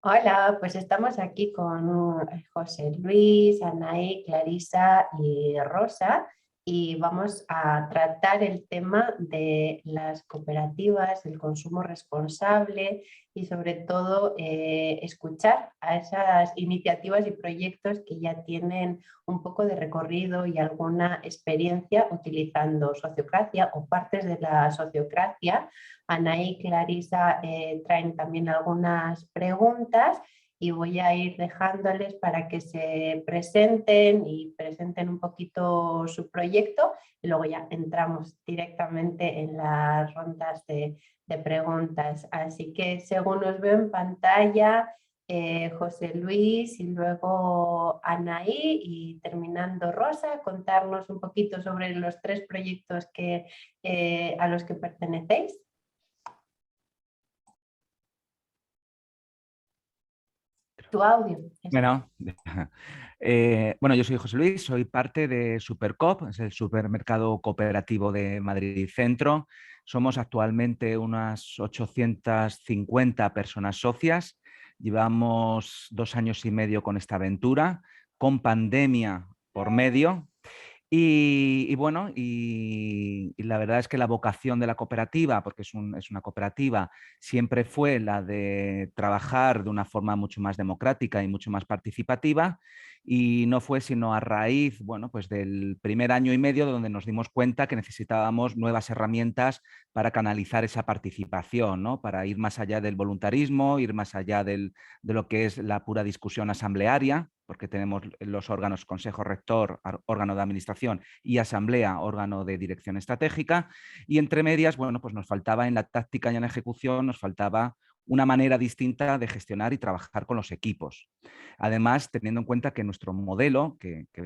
Hola, pues estamos aquí con José Luis, Anaí, Clarisa y Rosa y vamos a tratar el tema de las cooperativas, el consumo responsable y sobre todo escuchar a esas iniciativas y proyectos que ya tienen un poco de recorrido y alguna experiencia utilizando sociocracia o partes de la sociocracia. Anaí y Clarisa traen también algunas preguntas y voy a ir dejándoles para que se presenten y presenten un poquito su proyecto y luego ya entramos directamente en las rondas de preguntas. Así que según os veo en pantalla, José Luis y luego Anaí y terminando Rosa, contarnos un poquito sobre los tres proyectos a los que pertenecéis. Tu audio. Bueno, bueno, yo soy José Luis, soy parte de Supercoop, es el supermercado cooperativo de Madrid Centro. Somos actualmente unas 850 personas socias. Llevamos 2 años y medio con esta aventura, con pandemia por medio. Y la verdad es que la vocación de la cooperativa, porque es una cooperativa, siempre fue la de trabajar de una forma mucho más democrática y mucho más participativa, y no fue sino a raíz, bueno, pues del primer año y medio donde nos dimos cuenta que necesitábamos nuevas herramientas para canalizar esa participación, ¿no? Para ir más allá del voluntarismo, ir más allá de lo que es la pura discusión asamblearia, porque tenemos los órganos Consejo Rector, órgano de administración, y Asamblea, órgano de dirección estratégica, y entre medias, bueno, pues nos faltaba en la táctica y en la ejecución, nos faltaba una manera distinta de gestionar y trabajar con los equipos. Además, teniendo en cuenta que nuestro modelo,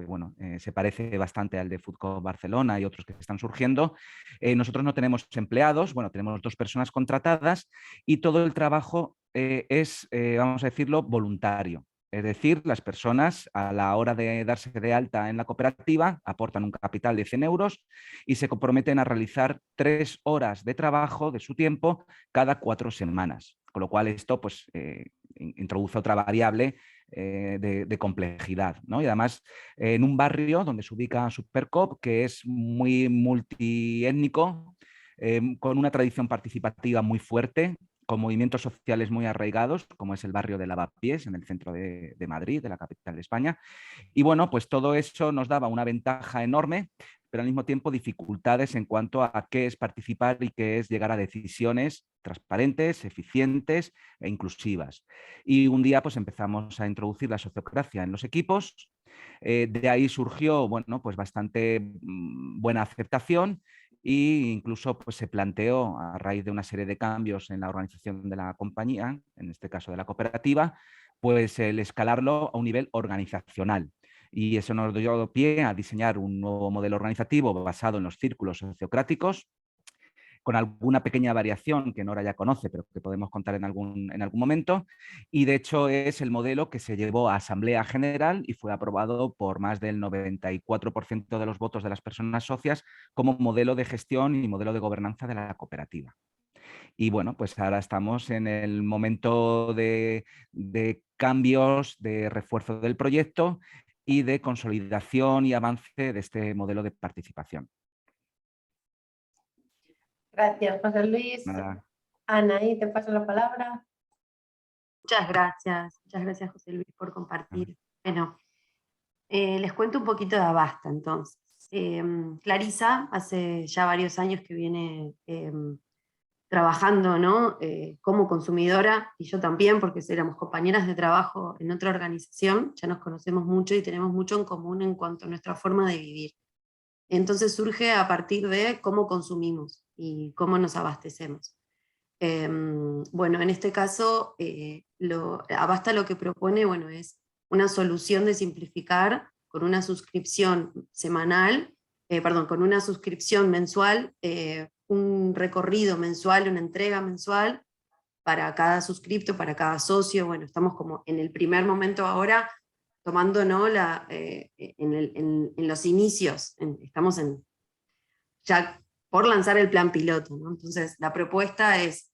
bueno, se parece bastante al de Foodco Barcelona y otros que están surgiendo, nosotros no tenemos empleados, bueno, tenemos 2 personas contratadas y todo el trabajo es, vamos a decirlo, voluntario. Es decir, las personas a la hora de darse de alta en la cooperativa aportan un capital de 100 euros y se comprometen a realizar 3 horas de trabajo de su tiempo cada 4 semanas. Con lo cual esto pues, introduce otra variable de complejidad, ¿no? Y además en un barrio donde se ubica Supercoop, que es muy multiétnico, con una tradición participativa muy fuerte, con movimientos sociales muy arraigados, como es el barrio de Lavapiés, en el centro de Madrid, de la capital de España. Y bueno, pues todo eso nos daba una ventaja enorme, pero al mismo tiempo dificultades en cuanto a qué es participar y qué es llegar a decisiones transparentes, eficientes e inclusivas. Y un día pues empezamos a introducir la sociocracia en los equipos. De ahí surgió, bueno, pues bastante buena aceptación, e incluso pues, se planteó, a raíz de una serie de cambios en la organización de la compañía, en este caso de la cooperativa, pues el escalarlo a un nivel organizacional. Y eso nos dio pie a diseñar un nuevo modelo organizativo basado en los círculos sociocráticos, con alguna pequeña variación que Nora ya conoce, pero que podemos contar en algún momento. Y de hecho es el modelo que se llevó a Asamblea General y fue aprobado por más del 94% de los votos de las personas socias como modelo de gestión y modelo de gobernanza de la cooperativa. Y bueno, pues ahora estamos en el momento de cambios, de refuerzo del proyecto y de consolidación y avance de este modelo de participación. Gracias, José Luis. Nada. Anaí, te paso la palabra. Muchas gracias José Luis por compartir. Bueno, les cuento un poquito de Abasta entonces. Clarisa hace ya varios años que viene trabajando, ¿no? Como consumidora, y yo también, porque éramos compañeras de trabajo en otra organización, ya nos conocemos mucho y tenemos mucho en común en cuanto a nuestra forma de vivir. Entonces surge a partir de cómo consumimos y cómo nos abastecemos. Bueno, en este caso, Abasta lo que propone, bueno, es una solución de simplificar con una suscripción semanal, con una suscripción mensual, un recorrido mensual, una entrega mensual para cada suscripto, para cada socio. Bueno, estamos como en el primer momento ahora tomando, ¿no? En los inicios, estamos ya por lanzar el plan piloto, ¿no? Entonces, la propuesta es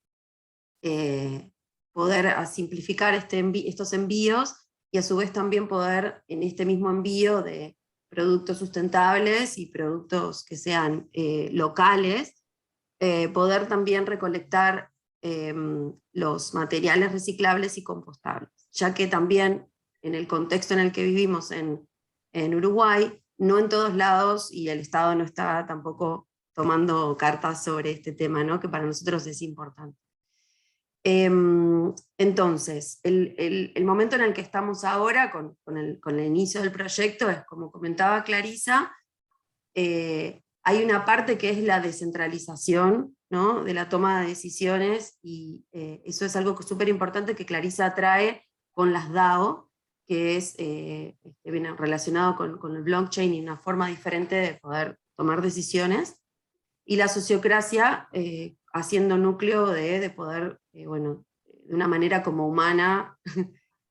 poder simplificar estos envíos y a su vez también poder en este mismo envío de productos sustentables y productos que sean locales, poder también recolectar los materiales reciclables y compostables, ya que también en el contexto en el que vivimos en Uruguay, no en todos lados, y el Estado no está tampoco tomando cartas sobre este tema, ¿no? Que para nosotros es importante. Entonces, el momento en el que estamos ahora, con el inicio del proyecto, es como comentaba Clarisa, hay una parte que es la descentralización, ¿no? De la toma de decisiones, y eso es algo súper importante que Clarisa trae con las DAO, que es viene relacionado con el blockchain y una forma diferente de poder tomar decisiones, y la sociocracia haciendo núcleo de poder, bueno, de una manera como humana,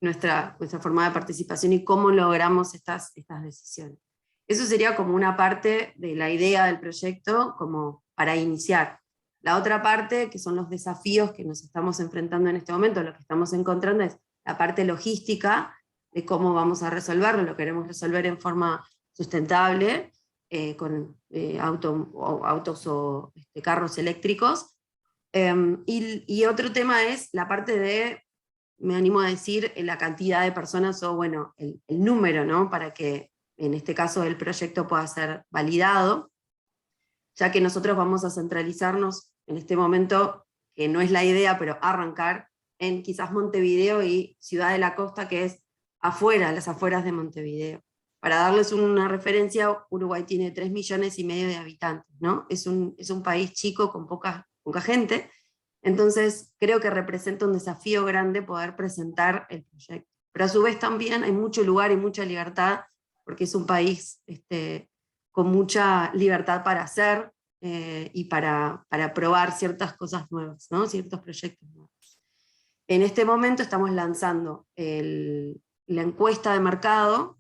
nuestra forma de participación y cómo logramos estas decisiones. Eso sería como una parte de la idea del proyecto, como para iniciar. La otra parte, que son los desafíos que nos estamos enfrentando en este momento, lo que estamos encontrando es la parte logística, de cómo vamos a resolverlo, lo queremos resolver en forma sustentable, con autos o carros eléctricos. Y otro tema es la parte de, me animo a decir, la cantidad de personas o bueno, el número, ¿no? Para que en este caso el proyecto pueda ser validado, ya que nosotros vamos a centralizarnos en este momento, que no es la idea, pero arrancar en quizás Montevideo y Ciudad de la Costa, que es afuera, las afueras de Montevideo. Para darles una referencia, Uruguay tiene 3,5 millones de habitantes, ¿no? Es un país chico con poca gente, entonces creo que representa un desafío grande poder presentar el proyecto. Pero a su vez también hay mucho lugar y mucha libertad, porque es un país con mucha libertad para hacer y para probar ciertas cosas nuevas, ¿no? Ciertos proyectos nuevos. En este momento estamos lanzando la encuesta de mercado,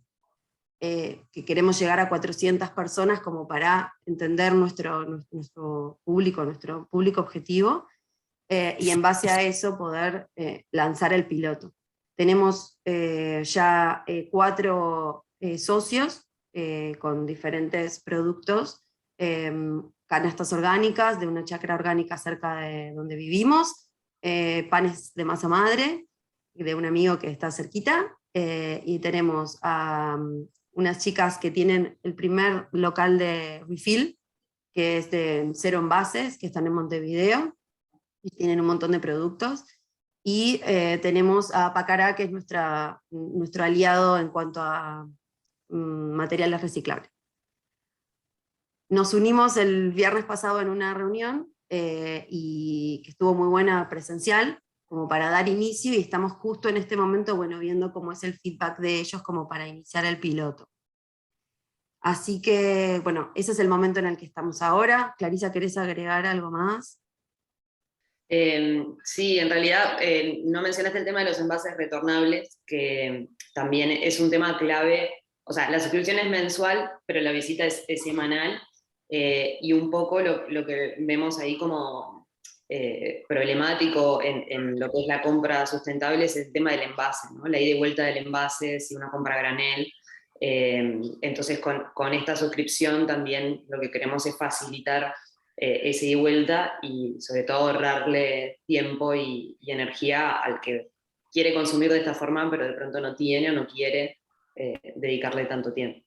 que queremos llegar a 400 personas como para entender nuestro público objetivo, y en base a eso poder lanzar el piloto. Tenemos ya 4 socios con diferentes productos, canastas orgánicas de una chacra orgánica cerca de donde vivimos, panes de masa madre de un amigo que está cerquita, y tenemos a unas chicas que tienen el primer local de refill, que es de 0 envases, que están en Montevideo, y tienen un montón de productos. Y tenemos a Pacará, que es nuestro aliado en cuanto a materiales reciclables. Nos unimos el viernes pasado en una reunión, y que estuvo muy buena presencial, como para dar inicio, y estamos justo en este momento, bueno, viendo cómo es el feedback de ellos como para iniciar el piloto. Así que, bueno, ese es el momento en el que estamos ahora. Clarisa, ¿querés agregar algo más? Sí, en realidad no mencionaste el tema de los envases retornables, que también es un tema clave. O sea, la suscripción es mensual, pero la visita es semanal, y un poco lo que vemos ahí como problemático en lo que es la compra sustentable es el tema del envase, ¿no? La ida y vuelta del envase, si una compra a granel. Entonces con esta suscripción también lo que queremos es facilitar ese ida y vuelta, y sobre todo ahorrarle tiempo y energía al que quiere consumir de esta forma, pero de pronto no tiene o no quiere dedicarle tanto tiempo.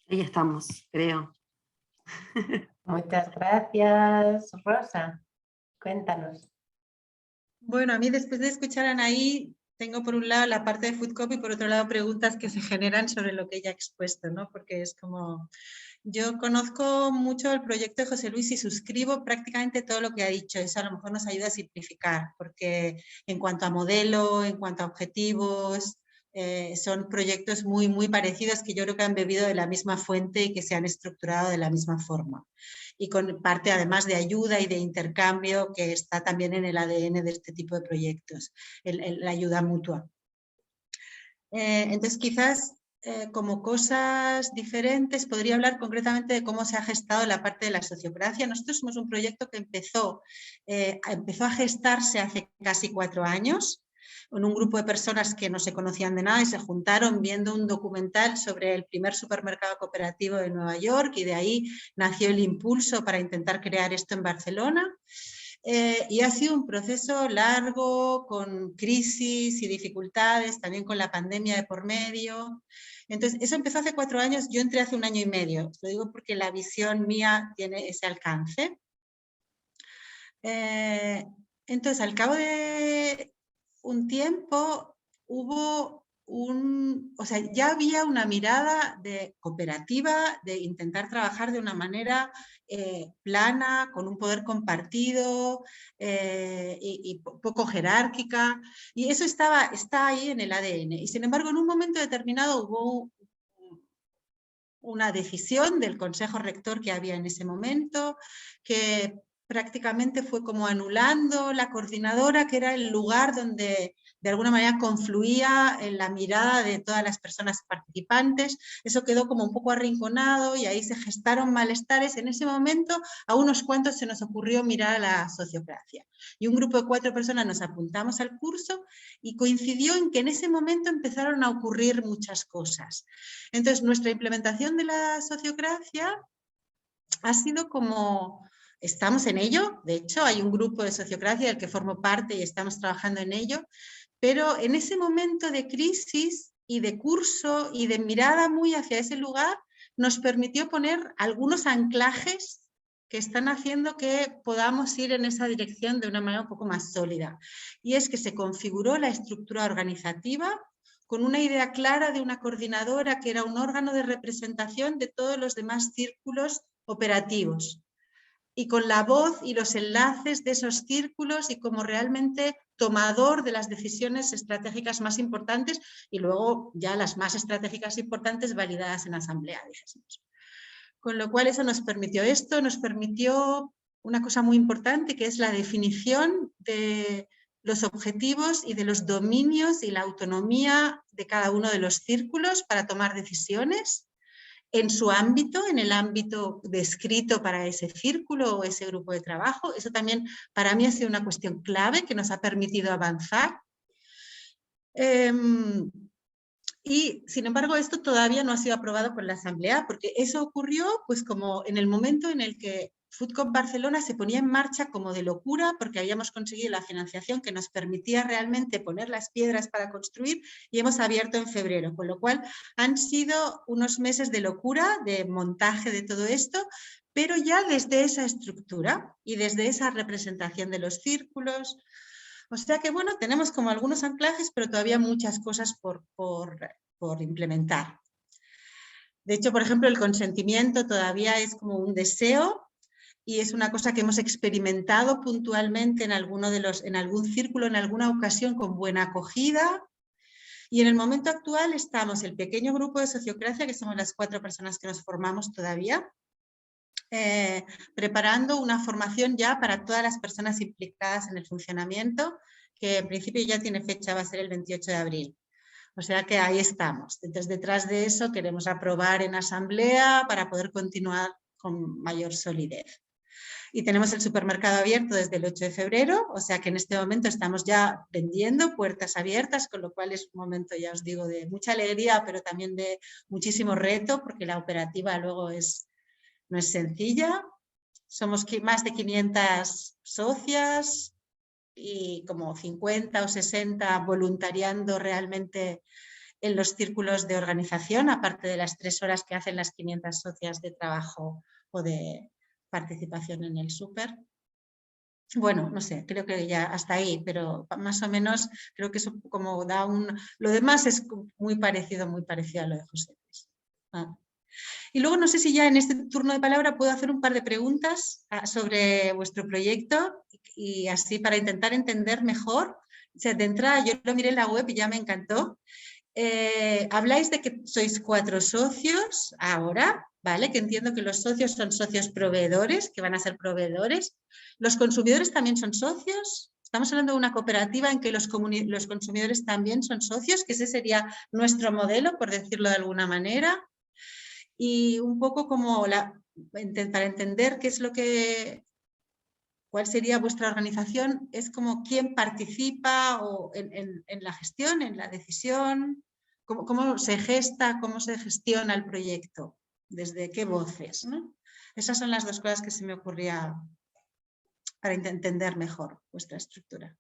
Ahí estamos, creo. Muchas gracias, Rosa. Cuéntanos. Bueno, a mí después de escuchar a Anaí, tengo por un lado la parte de Foodcopy y por otro lado preguntas que se generan sobre lo que ella ha expuesto, ¿no? Porque es como, yo conozco mucho el proyecto de José Luis y suscribo prácticamente todo lo que ha dicho. Eso a lo mejor nos ayuda a simplificar, porque en cuanto a modelo, en cuanto a objetivos, son proyectos muy, muy parecidos que yo creo que han bebido de la misma fuente y que se han estructurado de la misma forma. Y con parte además de ayuda y de intercambio que está también en el ADN de este tipo de proyectos, la ayuda mutua. Entonces quizás como cosas diferentes, podría hablar concretamente de cómo se ha gestado la parte de la sociocracia. Nosotros somos un proyecto que empezó a gestarse hace casi 4 años, con un grupo de personas que no se conocían de nada y se juntaron viendo un documental sobre el primer supermercado cooperativo de Nueva York, y de ahí nació el impulso para intentar crear esto en Barcelona. Y ha sido un proceso largo, con crisis y dificultades, también con la pandemia de por medio. Entonces, eso empezó hace 4 años, yo entré hace 1 año y medio. Lo digo porque la visión mía tiene ese alcance. Entonces, al cabo de un tiempo, ya había una mirada de cooperativa, de intentar trabajar de una manera plana, con un poder compartido y poco jerárquica, y eso está ahí en el ADN. Y sin embargo, en un momento determinado hubo una decisión del Consejo Rector que había en ese momento, que prácticamente fue como anulando la coordinadora, que era el lugar donde de alguna manera confluía en la mirada de todas las personas participantes. Eso quedó como un poco arrinconado y ahí se gestaron malestares. En ese momento a unos cuantos se nos ocurrió mirar a la sociocracia. Y un grupo de 4 personas nos apuntamos al curso y coincidió en que en ese momento empezaron a ocurrir muchas cosas. Entonces, nuestra implementación de la sociocracia ha sido como... Estamos en ello, de hecho hay un grupo de sociocracia del que formo parte y estamos trabajando en ello, pero en ese momento de crisis y de curso y de mirada muy hacia ese lugar, nos permitió poner algunos anclajes que están haciendo que podamos ir en esa dirección de una manera un poco más sólida. Y es que se configuró la estructura organizativa con una idea clara de una coordinadora que era un órgano de representación de todos los demás círculos operativos, y con la voz y los enlaces de esos círculos y como realmente tomador de las decisiones estratégicas más importantes, y luego ya las más estratégicas importantes validadas en asamblea, dijésemos. Con lo cual eso nos permitió una cosa muy importante, que es la definición de los objetivos y de los dominios y la autonomía de cada uno de los círculos para tomar decisiones en su ámbito, en el ámbito descrito para ese círculo o ese grupo de trabajo. Eso también para mí ha sido una cuestión clave que nos ha permitido avanzar. Y sin embargo esto todavía no ha sido aprobado por la Asamblea, porque eso ocurrió pues como en el momento en el que FoodCoop Barcelona se ponía en marcha como de locura, porque habíamos conseguido la financiación que nos permitía realmente poner las piedras para construir, y hemos abierto en febrero, con lo cual han sido unos meses de locura, de montaje de todo esto, pero ya desde esa estructura y desde esa representación de los círculos. O sea que bueno, tenemos como algunos anclajes, pero todavía muchas cosas por implementar. De hecho, por ejemplo, el consentimiento todavía es como un deseo, y es una cosa que hemos experimentado puntualmente en algún círculo, en alguna ocasión, con buena acogida. Y en el momento actual estamos el pequeño grupo de sociocracia, que somos las 4 personas que nos formamos todavía, preparando una formación ya para todas las personas implicadas en el funcionamiento, que en principio ya tiene fecha, va a ser el 28 de abril. O sea que ahí estamos. Entonces, detrás de eso queremos aprobar en asamblea para poder continuar con mayor solidez. Y tenemos el supermercado abierto desde el 8 de febrero, o sea que en este momento estamos ya vendiendo, puertas abiertas, con lo cual es un momento, ya os digo, de mucha alegría, pero también de muchísimo reto, porque la operativa luego no es sencilla. Somos más de 500 socias y como 50 o 60 voluntariando realmente en los círculos de organización, aparte de las 3 horas que hacen las 500 socias de trabajo o de participación en el súper. Bueno, no sé, creo que ya hasta ahí, pero más o menos creo que eso como da Lo demás es muy parecido a lo de José Luis. Y luego no sé si ya en este turno de palabra puedo hacer un par de preguntas sobre vuestro proyecto, y así para intentar entender mejor. O sea, de entrada yo lo miré en la web y ya me encantó. Habláis de que sois 4 socios ahora, ¿vale? Que entiendo que los socios son socios proveedores, que van a ser proveedores. ¿Los consumidores también son socios? Estamos hablando de una cooperativa en que los consumidores también son socios, que ese sería nuestro modelo, por decirlo de alguna manera. Y un poco como para entender qué es cuál sería vuestra organización, es como quién participa en la gestión, en la decisión, cómo se gesta, cómo se gestiona el proyecto, desde qué voces, ¿no? Esas son las dos cosas que se me ocurría para entender mejor vuestra estructura.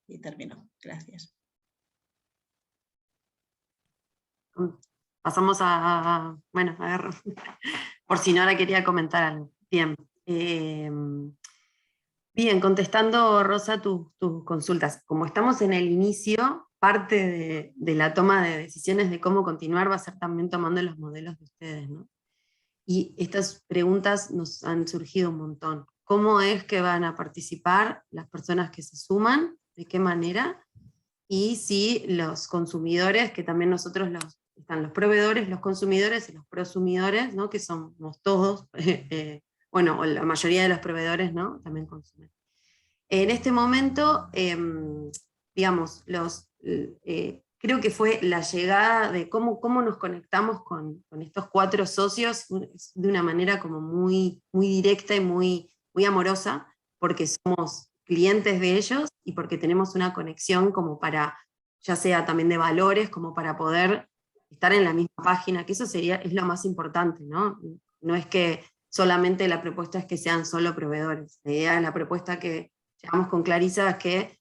Y termino. Gracias. Pasamos bueno, a ver, por si Nora quería comentar algo. Bien. Bien, contestando, Rosa, tus consultas. Como estamos en el inicio, parte de la toma de decisiones de cómo continuar va a ser también tomando los modelos de ustedes, ¿no? Y estas preguntas nos han surgido un montón. ¿Cómo es que van a participar las personas que se suman? ¿De qué manera? Y si los consumidores, que también nosotros están los proveedores, los consumidores y los prosumidores, ¿no? Que somos todos, bueno, o la mayoría de los proveedores, ¿no? También consumen. En este momento, digamos, creo que fue la llegada de cómo nos conectamos con estos 4 socios de una manera como muy, muy directa y muy, muy amorosa, porque somos clientes de ellos y porque tenemos una conexión como para, ya sea también de valores, como para poder estar en la misma página, que eso es lo más importante, ¿no? No es que solamente la propuesta es que sean solo proveedores. La idea de la propuesta que llevamos con Clarisa es que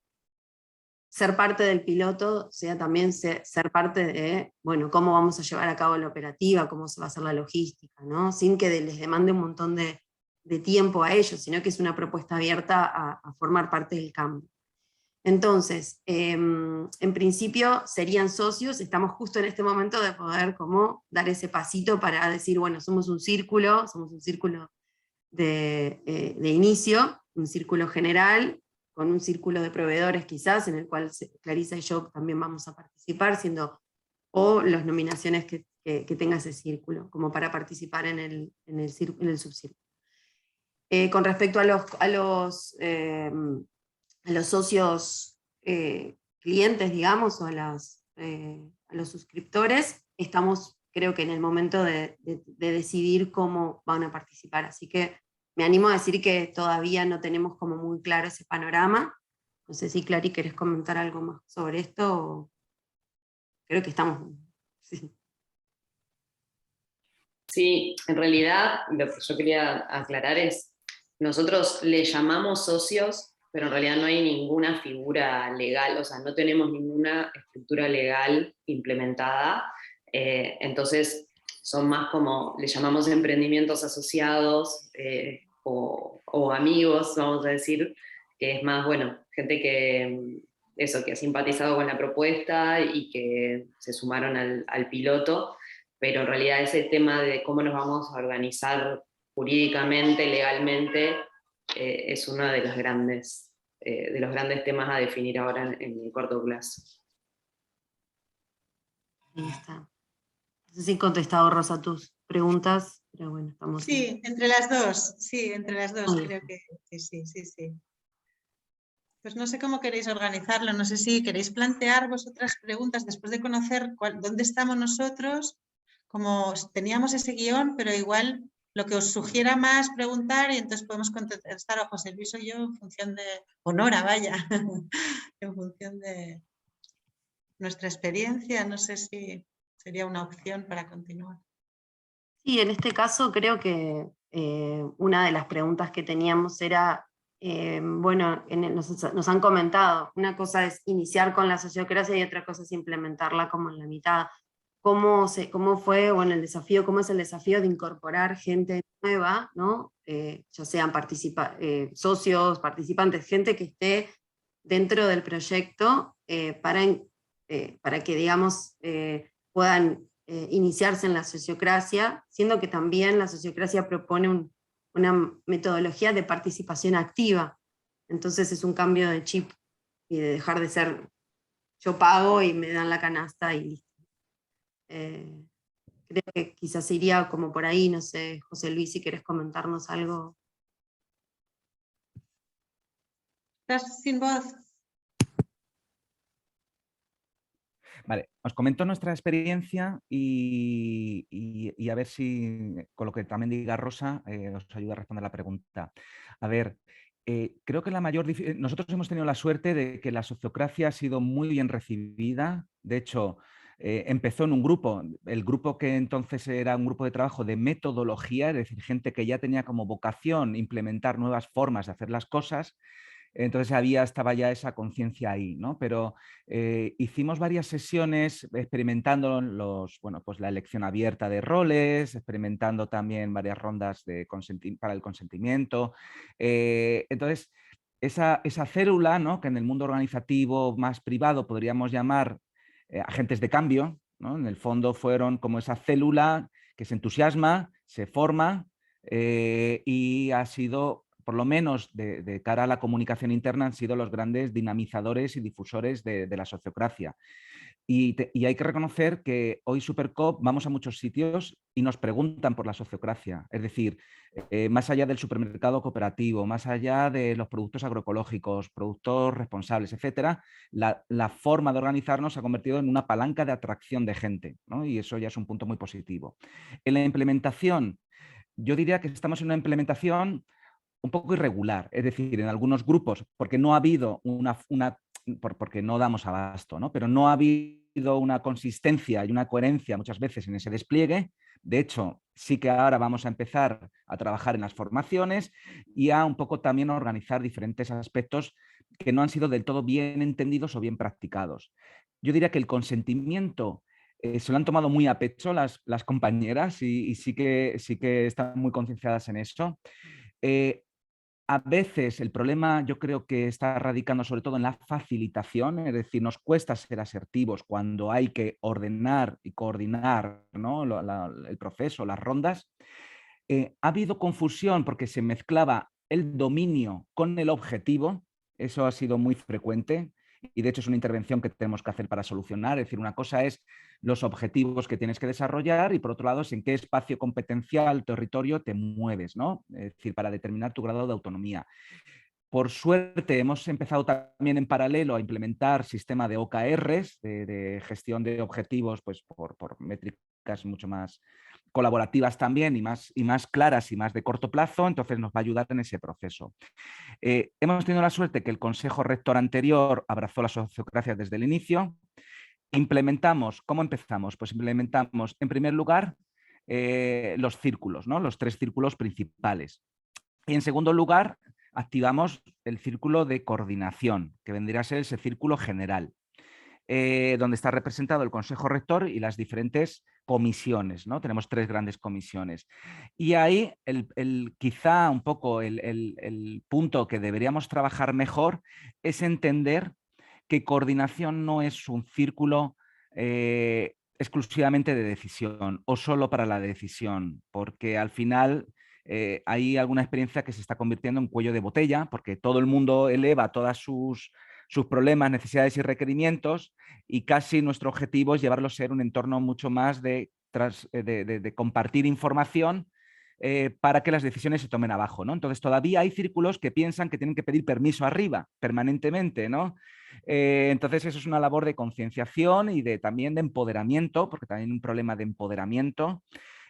ser parte del piloto sea también ser parte de, bueno, cómo vamos a llevar a cabo la operativa, cómo se va a hacer la logística, ¿no? Sin que les demande un montón de tiempo a ellos, sino que es una propuesta abierta a formar parte del cambio. Entonces, en principio serían socios, estamos justo en este momento de poder como dar ese pasito para decir, bueno, somos un círculo de inicio, un círculo general, con un círculo de proveedores quizás, en el cual Clarisa y yo también vamos a participar, o las nominaciones que tenga ese círculo, como para participar en el subcírculo. Con respecto a los socios clientes, digamos, o a los suscriptores, estamos, creo que en el momento de decidir cómo van a participar. Así que me animo a decir que todavía no tenemos como muy claro ese panorama. No sé si, Clary, ¿querés comentar algo más sobre esto? Creo que estamos... Sí. Sí, en realidad lo que yo quería aclarar es, nosotros le llamamos socios, pero en realidad no hay ninguna figura legal, o sea, no tenemos ninguna estructura legal implementada, entonces son más como, le llamamos emprendimientos asociados o amigos, vamos a decir, que es más, bueno, gente que ha simpatizado con la propuesta y que se sumaron al piloto, pero en realidad ese tema de cómo nos vamos a organizar jurídicamente, legalmente, es uno de los grandes temas a definir ahora en el corto plazo. Ahí está. No sé si he contestado, Rosa, tus preguntas, pero bueno, estamos... Sí, entre las dos, creo que sí. Pues no sé cómo queréis organizarlo, no sé si queréis plantear vosotras preguntas después de conocer dónde estamos nosotros, como teníamos ese guión, pero igual lo que os sugiera más preguntar y entonces podemos contestar a José Luis o yo en función de, o Nora, vaya, en función de nuestra experiencia, no sé si sería una opción para continuar. Sí, en este caso creo que una de las preguntas que teníamos era, bueno, nos han comentado, una cosa es iniciar con la sociocracia y otra cosa es implementarla como en la mitad. ¿Cómo fue, bueno, cómo es el desafío de incorporar gente nueva, ¿no? Ya sean socios, participantes, gente que esté dentro del proyecto para que, digamos, puedan iniciarse en la sociocracia, siendo que también la sociocracia propone una metodología de participación activa. Entonces es un cambio de chip y de dejar de ser yo pago y me dan la canasta y listo. Creo que quizás iría como por ahí, no sé, José Luis, si querés comentarnos algo. Estás sin voz. Vale, os comento nuestra experiencia y a ver si con lo que también diga Rosa os ayuda a responder la pregunta. A ver, creo que nosotros hemos tenido la suerte de que la sociocracia ha sido muy bien recibida. De hecho, empezó en un grupo, el grupo que entonces era un grupo de trabajo de metodología, es decir, gente que ya tenía como vocación implementar nuevas formas de hacer las cosas. Entonces estaba ya esa conciencia ahí, ¿no? Pero hicimos varias sesiones experimentando pues la elección abierta de roles, experimentando también varias rondas para el consentimiento. Entonces, esa célula, ¿no? Que en el mundo organizativo más privado podríamos llamar agentes de cambio, ¿no? En el fondo fueron como esa célula que se entusiasma, se forma y ha sido, por lo menos de cara a la comunicación interna, han sido los grandes dinamizadores y difusores de la sociocracia. Y hay que reconocer que hoy Supercop vamos a muchos sitios y nos preguntan por la sociocracia. Es decir, más allá del supermercado cooperativo, más allá de los productos agroecológicos, productos responsables, etcétera, la forma de organizarnos se ha convertido en una palanca de atracción de gente, ¿no? Y eso ya es un punto muy positivo. En la implementación, yo diría que estamos en una implementación un poco irregular, es decir, en algunos grupos, porque no ha habido porque no damos abasto, ¿no? Pero no ha habido una consistencia y una coherencia muchas veces en ese despliegue. De hecho, sí que ahora vamos a empezar a trabajar en las formaciones y a un poco también organizar diferentes aspectos que no han sido del todo bien entendidos o bien practicados. Yo diría que el consentimiento se lo han tomado muy a pecho las compañeras y sí que están muy concienciadas en eso. A veces el problema yo creo que está radicando sobre todo en la facilitación, es decir, nos cuesta ser asertivos cuando hay que ordenar y coordinar, ¿no? El proceso, las rondas. Ha habido confusión porque se mezclaba el dominio con el objetivo, eso ha sido muy frecuente y de hecho es una intervención que tenemos que hacer para solucionar, es decir, una cosa es los objetivos que tienes que desarrollar y por otro lado es en qué espacio competencial, territorio te mueves, ¿no? Es decir, para determinar tu grado de autonomía. Por suerte hemos empezado también en paralelo a implementar sistema de OKRs, de gestión de objetivos pues, por métricas mucho más colaborativas también y más claras y más de corto plazo, entonces nos va a ayudar en ese proceso. Hemos tenido la suerte que el Consejo Rector anterior abrazó la sociocracia desde el inicio. ¿Cómo empezamos? Pues implementamos en primer lugar los círculos, ¿no? Los 3 círculos principales. Y en segundo lugar, activamos el círculo de coordinación, que vendría a ser ese círculo general, donde está representado el Consejo Rector y las diferentes comisiones, ¿no? Tenemos 3 grandes comisiones. Y ahí quizá un poco el punto que deberíamos trabajar mejor es entender que coordinación no es un círculo exclusivamente de decisión o solo para la decisión, porque al final hay alguna experiencia que se está convirtiendo en cuello de botella, porque todo el mundo eleva todas sus problemas, necesidades y requerimientos y casi nuestro objetivo es llevarlo a ser un entorno mucho más de compartir información para que las decisiones se tomen abajo, ¿no? Entonces todavía hay círculos que piensan que tienen que pedir permiso arriba permanentemente, ¿no? Entonces eso es una labor de concienciación y también de empoderamiento, porque también hay un problema de empoderamiento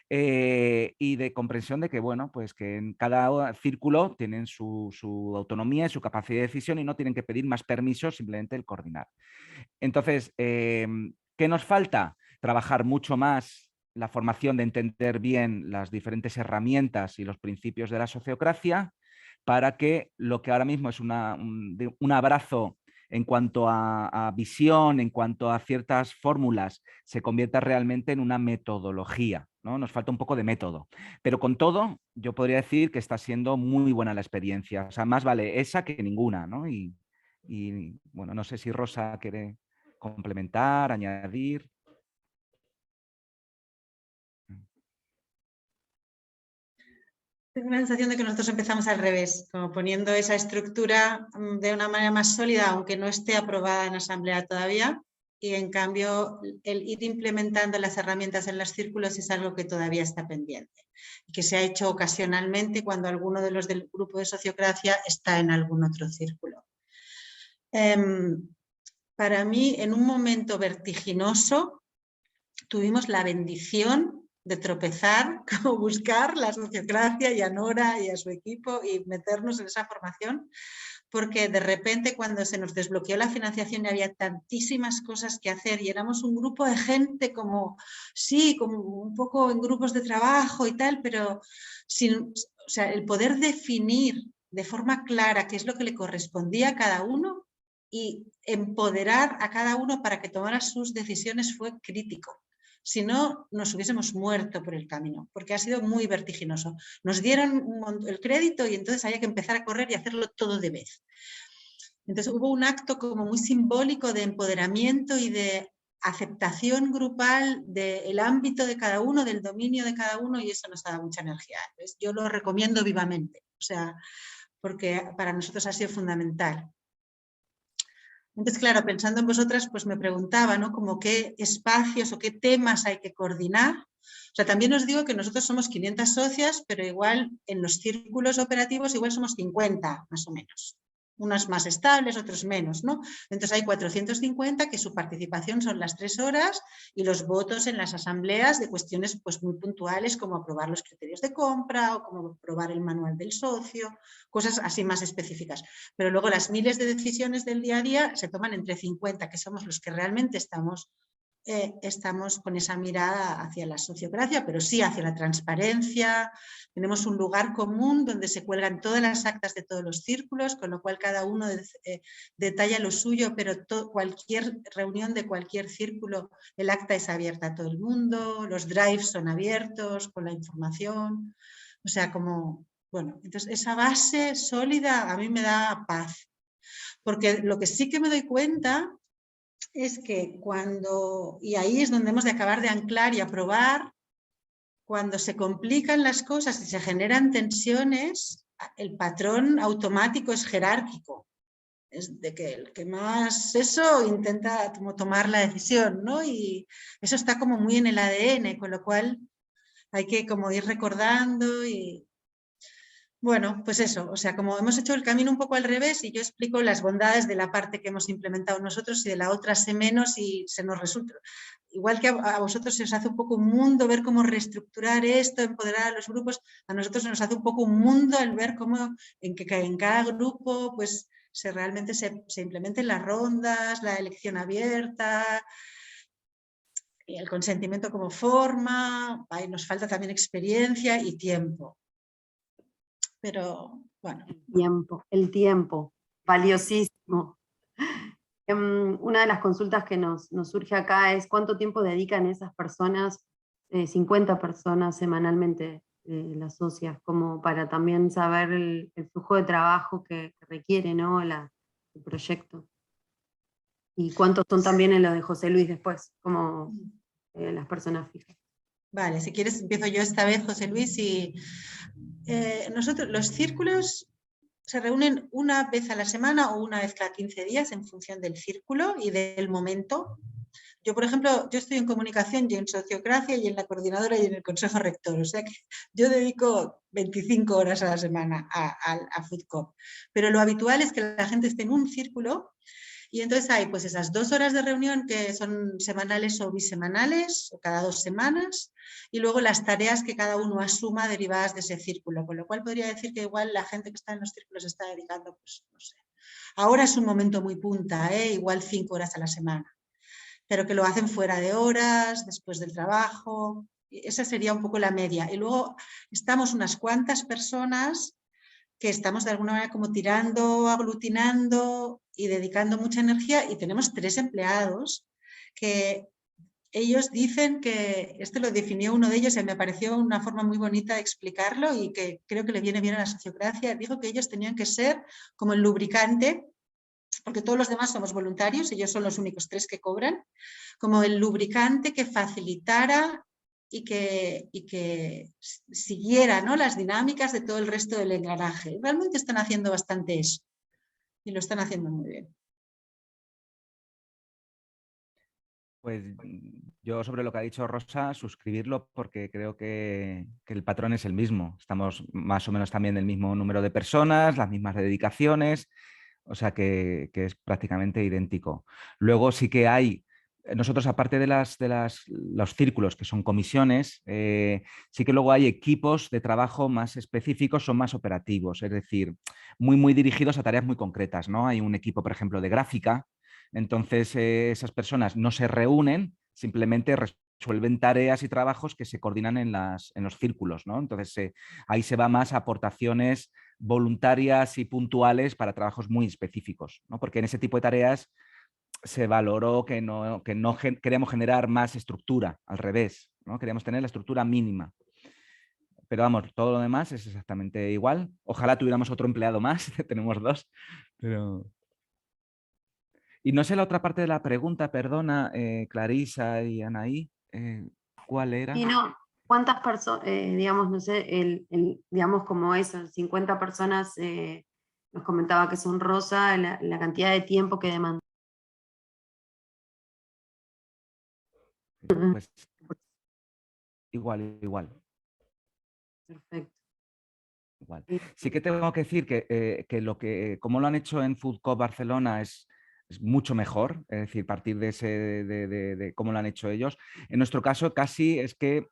y de comprensión de que, bueno, pues que en cada círculo tienen su autonomía y su capacidad de decisión y no tienen que pedir más permisos, simplemente el coordinar. Entonces, ¿qué nos falta? Trabajar mucho más la formación de entender bien las diferentes herramientas y los principios de la sociocracia para que lo que ahora mismo es un abrazo en cuanto a visión, en cuanto a ciertas fórmulas, se convierta realmente en una metodología, ¿no? Nos falta un poco de método. Pero con todo, yo podría decir que está siendo muy buena la experiencia. O sea, más vale esa que ninguna, ¿no? Y bueno, no sé si Rosa quiere complementar, añadir. Tengo la sensación de que nosotros empezamos al revés, como poniendo esa estructura de una manera más sólida, aunque no esté aprobada en asamblea todavía, y en cambio el ir implementando las herramientas en los círculos es algo que todavía está pendiente, y que se ha hecho ocasionalmente cuando alguno de los del grupo de sociocracia está en algún otro círculo. Para mí, en un momento vertiginoso, tuvimos la bendición de tropezar, como buscar la sociocracia y a Nora y a su equipo y meternos en esa formación, porque de repente cuando se nos desbloqueó la financiación y había tantísimas cosas que hacer y éramos un grupo de gente como, sí, como un poco en grupos de trabajo y tal, pero sin, o sea, el poder definir de forma clara qué es lo que le correspondía a cada uno y empoderar a cada uno para que tomara sus decisiones fue crítico. Si no, nos hubiésemos muerto por el camino, porque ha sido muy vertiginoso. Nos dieron el crédito y entonces había que empezar a correr y hacerlo todo de vez. Entonces hubo un acto como muy simbólico de empoderamiento y de aceptación grupal del ámbito de cada uno, del dominio de cada uno, y eso nos da mucha energía. Entonces, yo lo recomiendo vivamente, o sea, porque para nosotros ha sido fundamental. Entonces, claro, pensando en vosotras, pues me preguntaba, ¿no? Como qué espacios o qué temas hay que coordinar. O sea, también os digo que nosotros somos 500 socias, pero igual en los círculos operativos igual somos 50, más o menos. Unas más estables, otros menos, ¿no? Entonces hay 450 que su participación son las 3 horas y los votos en las asambleas de cuestiones pues muy puntuales como aprobar los criterios de compra o como aprobar el manual del socio, cosas así más específicas. Pero luego las miles de decisiones del día a día se toman entre 50, que somos los que realmente estamos con esa mirada hacia la sociocracia, pero sí hacia la transparencia. Tenemos un lugar común donde se cuelgan todas las actas de todos los círculos, con lo cual cada uno detalla lo suyo, pero cualquier reunión de cualquier círculo, el acta es abierta a todo el mundo, los drives son abiertos con la información, o sea, como, bueno, entonces esa base sólida a mí me da paz, porque lo que sí que me doy cuenta es que cuando, y ahí es donde hemos de acabar de anclar y aprobar, cuando se complican las cosas y se generan tensiones, el patrón automático es jerárquico. Es de que el que más eso intenta como tomar la decisión, ¿no? Y eso está como muy en el ADN, con lo cual hay que como ir recordando y... Bueno, pues eso, o sea, como hemos hecho el camino un poco al revés y yo explico las bondades de la parte que hemos implementado nosotros y de la otra sé menos y se nos resulta, igual que a vosotros se os hace un poco un mundo ver cómo reestructurar esto, empoderar a los grupos, a nosotros se nos hace un poco un mundo el ver cómo en cada grupo pues realmente se implementen las rondas, la elección abierta, y el consentimiento como forma, ahí nos falta también experiencia y tiempo. Pero bueno. El tiempo, valiosísimo. Una de las consultas que nos surge acá es ¿cuánto tiempo dedican esas personas, 50 personas semanalmente, las socias, como para también saber el flujo de trabajo que requiere, ¿no? el proyecto? Y cuántos son también en los de José Luis después, como las personas fijas. Vale, si quieres empiezo yo esta vez, José Luis, y nosotros los círculos se reúnen una vez a la semana o una vez cada 15 días en función del círculo y del momento. Yo, por ejemplo, yo estoy en comunicación y en sociocracia y en la coordinadora y en el consejo rector, o sea que yo dedico 25 horas a la semana a FoodCop, pero lo habitual es que la gente esté en un círculo. Y entonces hay pues esas 2 horas de reunión que son semanales o bisemanales, o cada 2 semanas, y luego las tareas que cada uno asuma derivadas de ese círculo, con lo cual podría decir que igual la gente que está en los círculos está dedicando, pues no sé. Ahora es un momento muy punta, igual 5 horas a la semana, pero que lo hacen fuera de horas, después del trabajo, esa sería un poco la media. Y luego estamos unas cuantas personas que estamos de alguna manera como tirando, aglutinando y dedicando mucha energía, y tenemos 3 empleados que ellos dicen que, esto lo definió uno de ellos y me pareció una forma muy bonita de explicarlo y que creo que le viene bien a la sociocracia, dijo que ellos tenían que ser como el lubricante, porque todos los demás somos voluntarios, ellos son los únicos 3 que cobran, como el lubricante que facilitara y que siguiera, ¿no?, las dinámicas de todo el resto del engranaje. Realmente están haciendo bastante eso y lo están haciendo muy bien. Pues yo sobre lo que ha dicho Rosa, suscribirlo porque creo que el patrón es el mismo. Estamos más o menos también del mismo número de personas, las mismas dedicaciones. O sea que es prácticamente idéntico. Luego sí que hay, nosotros aparte de los círculos que son comisiones, sí que luego hay equipos de trabajo más específicos, son más operativos, es decir, muy dirigidos a tareas muy concretas, ¿no? Hay un equipo, por ejemplo, de gráfica, entonces esas personas no se reúnen, simplemente resuelven tareas y trabajos que se coordinan en los círculos, ¿no? Entonces ahí se va más a aportaciones voluntarias y puntuales para trabajos muy específicos, ¿no? Porque en ese tipo de tareas se valoró que no queríamos generar más estructura, al revés, ¿no? Queríamos tener la estructura mínima. Pero vamos, todo lo demás es exactamente igual. Ojalá tuviéramos otro empleado más, tenemos dos. Pero... Y no sé la otra parte de la pregunta, perdona, Clarisa y Anaí, ¿cuál era? Y no, ¿cuántas personas, digamos, no sé, digamos como eso, 50 personas, nos comentaba que son rosa, la cantidad de tiempo que demanda? Pues igual. Perfecto. Igual. Sí que tengo que decir que como lo han hecho en Food Co Barcelona es mucho mejor, es decir, partir de cómo lo han hecho ellos. En nuestro caso casi es que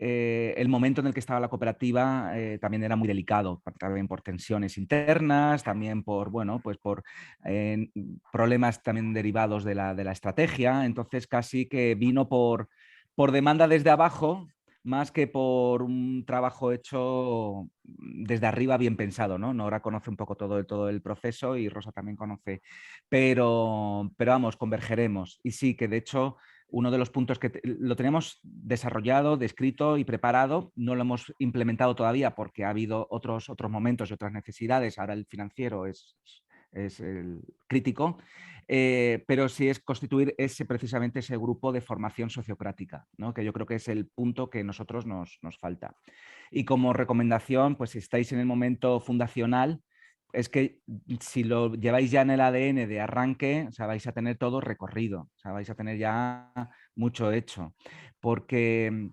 el momento en el que estaba la cooperativa también era muy delicado, también por tensiones internas, también por, bueno, pues por problemas también derivados de la estrategia, entonces casi que vino por demanda desde abajo más que por un trabajo hecho desde arriba bien pensado, ¿no? Nora conoce un poco todo el proceso y Rosa también conoce, pero vamos, convergeremos. Y sí, que de hecho uno de los puntos que lo tenemos desarrollado, descrito y preparado, no lo hemos implementado todavía porque ha habido otros momentos y otras necesidades, ahora el financiero es el crítico, pero sí es constituir precisamente ese grupo de formación sociocrática, ¿no? Que yo creo que es el punto que a nosotros nos falta. Y como recomendación, pues si estáis en el momento fundacional, es que si lo lleváis ya en el ADN de arranque, o sea, vais a tener todo recorrido, o sea, vais a tener ya mucho hecho, porque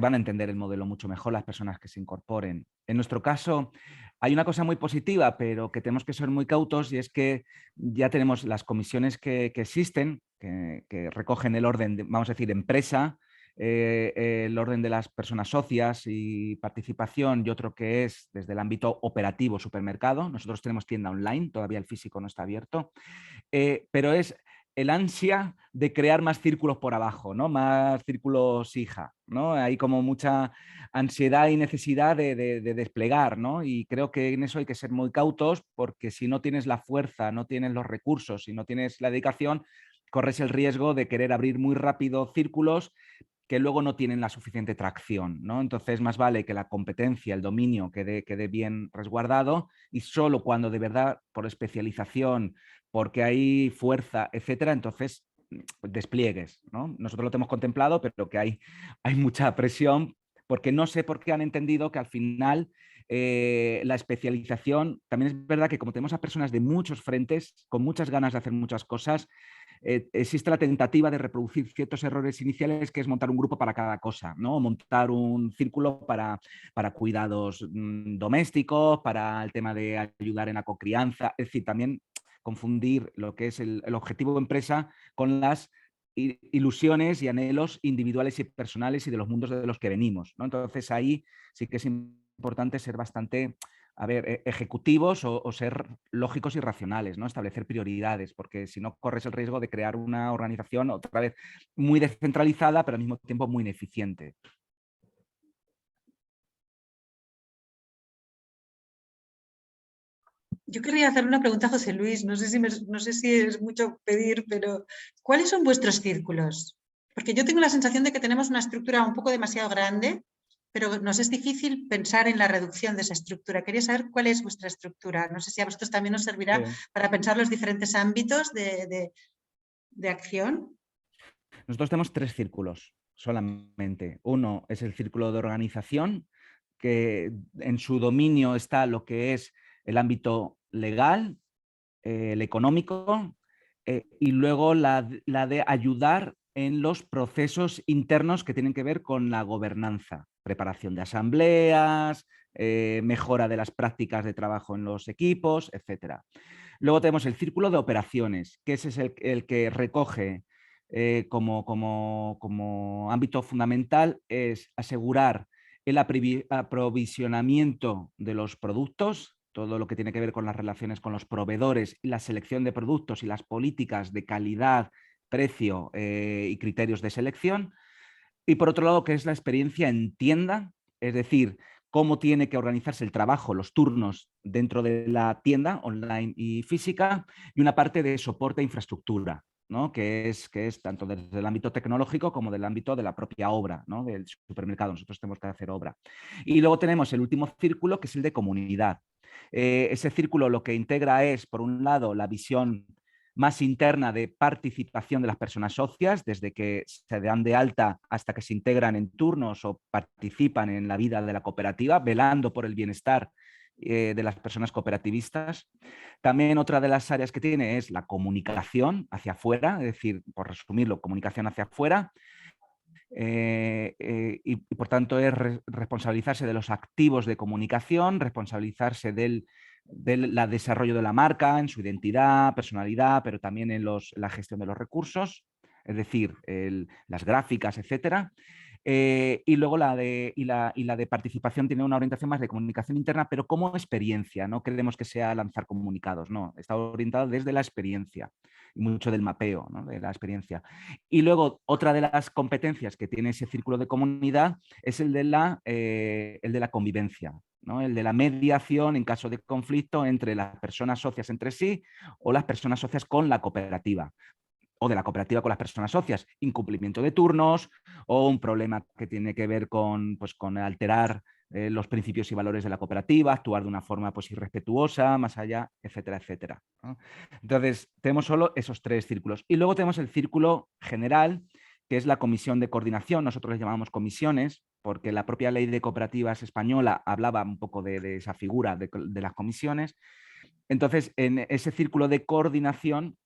van a entender el modelo mucho mejor las personas que se incorporen. En nuestro caso, hay una cosa muy positiva, pero que tenemos que ser muy cautos, y es que ya tenemos las comisiones que existen, que recogen el orden, vamos a decir, empresa, el orden de las personas socias y participación, y otro que es desde el ámbito operativo supermercado. Nosotros tenemos tienda online, todavía el físico no está abierto, pero es el ansia de crear más círculos por abajo, ¿no? Más círculos hija, ¿no? Hay como mucha ansiedad y necesidad de desplegar, ¿no? Y creo que en eso hay que ser muy cautos, porque si no tienes la fuerza, no tienes los recursos, si no tienes la dedicación, corres el riesgo de querer abrir muy rápido círculos que luego no tienen la suficiente tracción, ¿no? Entonces, más vale que la competencia, el dominio quede bien resguardado, y solo cuando de verdad, por especialización, porque hay fuerza, etcétera, entonces despliegues, ¿no? Nosotros lo tenemos contemplado, pero que hay mucha presión, porque no sé por qué han entendido que al final la especialización, también es verdad que como tenemos a personas de muchos frentes, con muchas ganas de hacer muchas cosas, existe la tentativa de reproducir ciertos errores iniciales, que es montar un grupo para cada cosa, ¿no? Montar un círculo para cuidados domésticos, para el tema de ayudar en la cocrianza, es decir, también confundir lo que es el objetivo de empresa con las ilusiones y anhelos individuales y personales y de los mundos de los que venimos, ¿no? Entonces ahí sí que es importante ser bastante ejecutivos o ser lógicos y racionales, ¿no? Establecer prioridades, porque si no corres el riesgo de crear una organización otra vez muy descentralizada, pero al mismo tiempo muy ineficiente. Yo querría hacer una pregunta a José Luis, no sé si es mucho pedir, pero ¿cuáles son vuestros círculos? Porque yo tengo la sensación de que tenemos una estructura un poco demasiado grande, pero nos es difícil pensar en la reducción de esa estructura. Quería saber cuál es vuestra estructura. No sé si a vosotros también os servirá para pensar los diferentes ámbitos de acción. Nosotros tenemos 3 círculos solamente. Uno es el círculo de organización, que en su dominio está lo que es el ámbito legal, el económico, y luego la de ayudar en los procesos internos que tienen que ver con la gobernanza, preparación de asambleas, mejora de las prácticas de trabajo en los equipos, etc. Luego tenemos el círculo de operaciones, que ese es el que recoge como ámbito fundamental, es asegurar el aprovisionamiento de los productos, todo lo que tiene que ver con las relaciones con los proveedores y la selección de productos y las políticas de calidad, precio y criterios de selección. Y por otro lado, que es la experiencia en tienda, es decir, cómo tiene que organizarse el trabajo, los turnos dentro de la tienda online y física, y una parte de soporte e infraestructura, ¿no? que es tanto desde el ámbito tecnológico como del ámbito de la propia obra, ¿no? Del supermercado. Nosotros tenemos que hacer obra. Y luego tenemos el último círculo, que es el de comunidad. Ese círculo lo que integra es, por un lado, la visión más interna de participación de las personas socias, desde que se dan de alta hasta que se integran en turnos o participan en la vida de la cooperativa, velando por el bienestar de las personas cooperativistas. También otra de las áreas que tiene es la comunicación hacia afuera, es decir, por resumirlo, comunicación hacia afuera. Y por tanto es responsabilizarse de los activos de comunicación, responsabilizarse del desarrollo de la marca en su identidad, personalidad, pero también en la gestión de los recursos, es decir, las gráficas, etcétera. Y luego la de participación tiene una orientación más de comunicación interna, pero como experiencia. No queremos que sea lanzar comunicados, no, está orientado desde la experiencia y mucho del mapeo, ¿no? De la experiencia. Y luego otra de las competencias que tiene ese círculo de comunidad es el de la convivencia, ¿no? El de la mediación en caso de conflicto entre las personas socias entre sí o las personas socias con la cooperativa, o de la cooperativa con las personas socias, incumplimiento de turnos o un problema que tiene que ver con alterar los principios y valores de la cooperativa, actuar de una forma irrespetuosa, más allá, etcétera, etcétera, ¿no? Entonces, tenemos solo esos tres círculos. Y luego tenemos el círculo general, que es la comisión de coordinación. Nosotros les llamamos comisiones, porque la propia ley de cooperativas española hablaba un poco de esa figura de las comisiones. Entonces, en ese círculo de coordinación,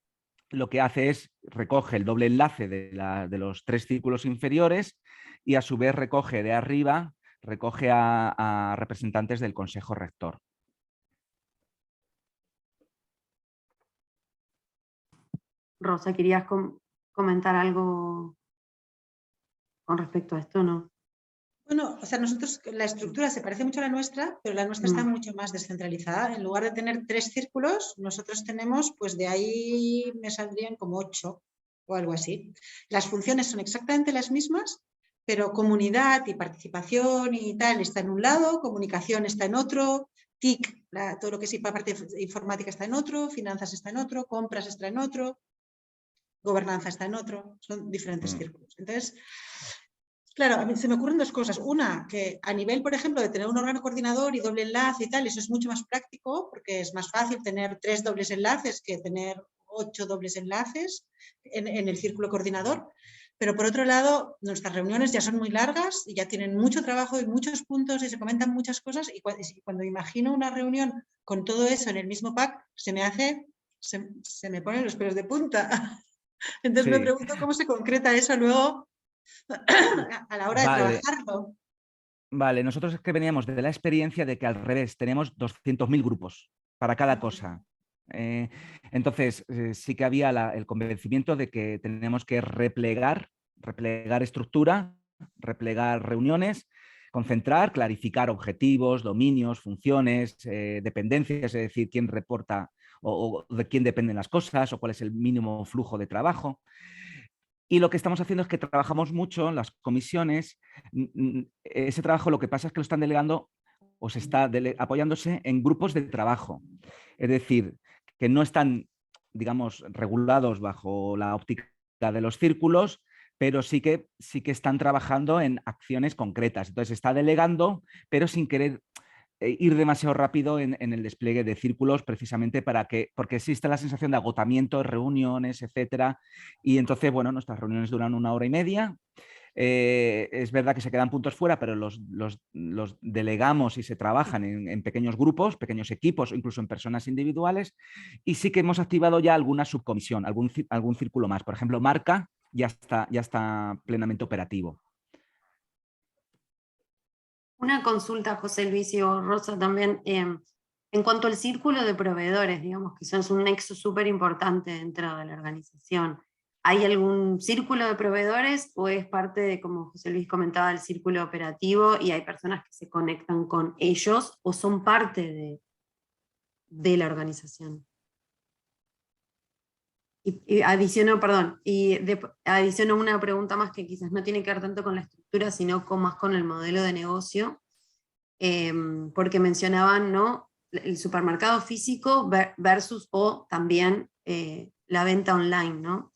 lo que hace es recoge el doble enlace de los tres círculos inferiores y a su vez recoge de arriba, recoge a representantes del Consejo Rector. Rosa, ¿querías comentar algo con respecto a esto, no? Bueno, o sea, nosotros, la estructura se parece mucho a la nuestra, pero la nuestra está mucho más descentralizada. En lugar de tener 3 círculos, nosotros tenemos, pues de ahí me saldrían como 8 o algo así. Las funciones son exactamente las mismas, pero comunidad y participación y tal está en un lado, comunicación está en otro, TIC, todo lo que es parte informática está en otro, finanzas está en otro, compras está en otro, gobernanza está en otro, son diferentes círculos. Entonces, claro, a mí se me ocurren 2 cosas. Una, que a nivel, por ejemplo, de tener un órgano coordinador y doble enlace y tal, eso es mucho más práctico porque es más fácil tener 3 dobles enlaces que tener 8 dobles enlaces en el círculo coordinador. Pero por otro lado, nuestras reuniones ya son muy largas y ya tienen mucho trabajo y muchos puntos y se comentan muchas cosas. Y cuando imagino una reunión con todo eso en el mismo pack, se me ponen los pelos de punta. Entonces me pregunto cómo se concreta eso luego a la hora de trabajarlo. Vale, nosotros es que veníamos de la experiencia de que al revés, tenemos 200.000 grupos para cada cosa. Entonces, sí que había el convencimiento de que tenemos que replegar estructura, replegar reuniones, concentrar, clarificar objetivos, dominios, funciones, dependencias, es decir, quién reporta o de quién dependen las cosas o cuál es el mínimo flujo de trabajo. Y lo que estamos haciendo es que trabajamos mucho en las comisiones. Ese trabajo lo que pasa es que lo están delegando o se está apoyándose en grupos de trabajo. Es decir, que no están, digamos, regulados bajo la óptica de los círculos, pero sí que están trabajando en acciones concretas. Entonces, se está delegando, pero sin querer ir demasiado rápido en el despliegue de círculos, precisamente porque existe la sensación de agotamiento, reuniones, etcétera. Y entonces, bueno, nuestras reuniones duran 1 hora y media. Es verdad que se quedan puntos fuera, pero los delegamos y se trabajan en pequeños grupos, pequeños equipos o incluso en personas individuales. Y sí que hemos activado ya alguna subcomisión, algún círculo más. Por ejemplo, marca ya está plenamente operativo. Una consulta, José Luis y Rosa, también. En cuanto al círculo de proveedores, digamos que son un nexo súper importante dentro de la organización. ¿Hay algún círculo de proveedores o es parte de, como José Luis comentaba, del círculo operativo y hay personas que se conectan con ellos o son parte de la organización? Y adiciono una pregunta más que quizás no tiene que ver tanto con la estructura, sino más con el modelo de negocio, porque mencionaban, ¿no?, el supermercado físico versus o también la venta online, ¿no?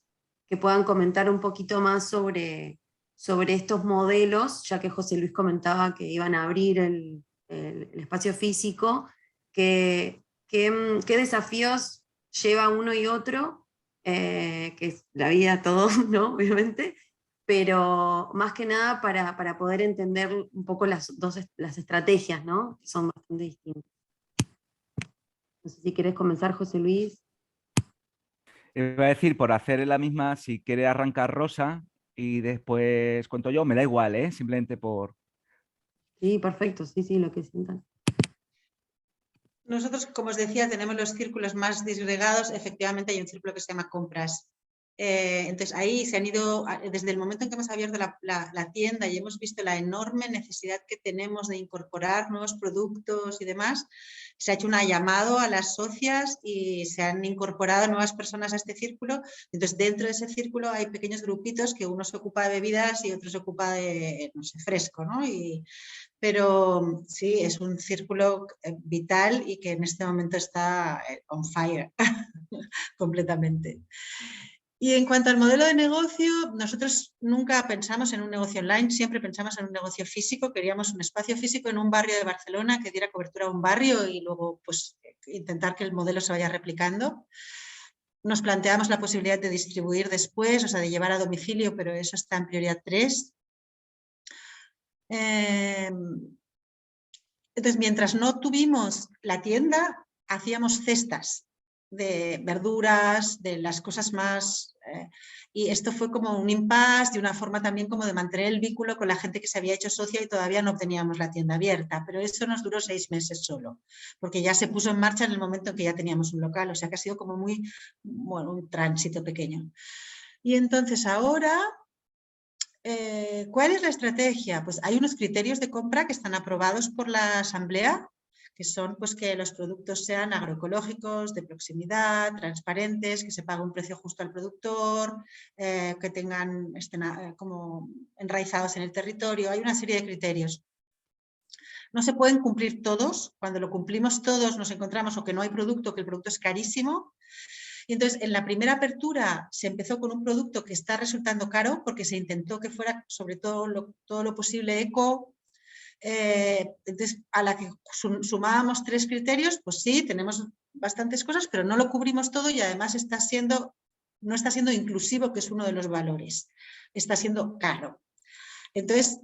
Que puedan comentar un poquito más sobre estos modelos, ya que José Luis comentaba que iban a abrir el espacio físico, ¿qué desafíos lleva uno y otro? Que es la vida, todo, ¿no? Obviamente, pero más que nada para poder entender un poco las estrategias, ¿no? Que son bastante distintas. No sé si querés comenzar, José Luis. Iba a decir, por hacer la misma, si quiere arrancar Rosa y después cuento yo, me da igual, ¿eh? Simplemente por... Sí, perfecto, sí, lo que sientan. Nosotros, como os decía, tenemos los círculos más disgregados. Efectivamente hay un círculo que se llama compras. Entonces ahí se han ido, desde el momento en que hemos abierto la tienda y hemos visto la enorme necesidad que tenemos de incorporar nuevos productos y demás, se ha hecho un llamado a las socias y se han incorporado nuevas personas a este círculo. Entonces dentro de ese círculo hay pequeños grupitos que uno se ocupa de bebidas y otro se ocupa de, no sé, fresco, ¿no? Pero sí, es un círculo vital y que en este momento está on fire completamente. Y en cuanto al modelo de negocio, nosotros nunca pensamos en un negocio online, siempre pensamos en un negocio físico. Queríamos un espacio físico en un barrio de Barcelona que diera cobertura a un barrio y luego pues intentar que el modelo se vaya replicando. Nos planteamos la posibilidad de distribuir después, o sea, de llevar a domicilio, pero eso está en prioridad 3. Entonces, mientras no tuvimos la tienda, hacíamos cestas de verduras, de las cosas más... y esto fue como un impasse, de una forma también como de mantener el vínculo con la gente que se había hecho socia y todavía no teníamos la tienda abierta. Pero eso nos duró 6 meses solo, porque ya se puso en marcha en el momento en que ya teníamos un local. O sea que ha sido como muy, bueno, un tránsito pequeño. Y entonces ahora... ¿cuál es la estrategia? Pues hay unos criterios de compra que están aprobados por la Asamblea, que son pues, que los productos sean agroecológicos, de proximidad, transparentes, que se pague un precio justo al productor, que estén como enraizados en el territorio. Hay una serie de criterios. No se pueden cumplir todos. Cuando lo cumplimos todos nos encontramos o que no hay producto, que el producto es carísimo. Y entonces, en la primera apertura se empezó con un producto que está resultando caro porque se intentó que fuera sobre todo lo posible eco. Entonces, a la que sumábamos 3 criterios, pues sí, tenemos bastantes cosas, pero no lo cubrimos todo y además no está siendo inclusivo, que es uno de los valores. Está siendo caro. Entonces,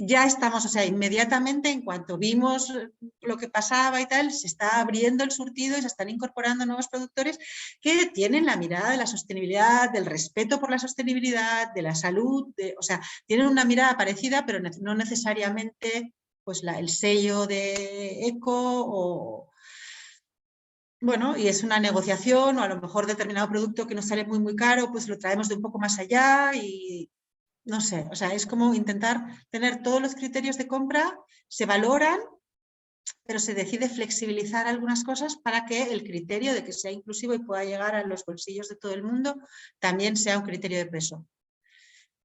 ya estamos, o sea, inmediatamente en cuanto vimos lo que pasaba y tal, se está abriendo el surtido y se están incorporando nuevos productores que tienen la mirada de la sostenibilidad, del respeto por la sostenibilidad, de la salud, o sea, tienen una mirada parecida, pero no necesariamente pues el sello de eco o... Bueno, y es una negociación o a lo mejor determinado producto que nos sale muy, muy caro, pues lo traemos de un poco más allá y... No sé, o sea, es como intentar tener todos los criterios de compra, se valoran, pero se decide flexibilizar algunas cosas para que el criterio de que sea inclusivo y pueda llegar a los bolsillos de todo el mundo también sea un criterio de peso.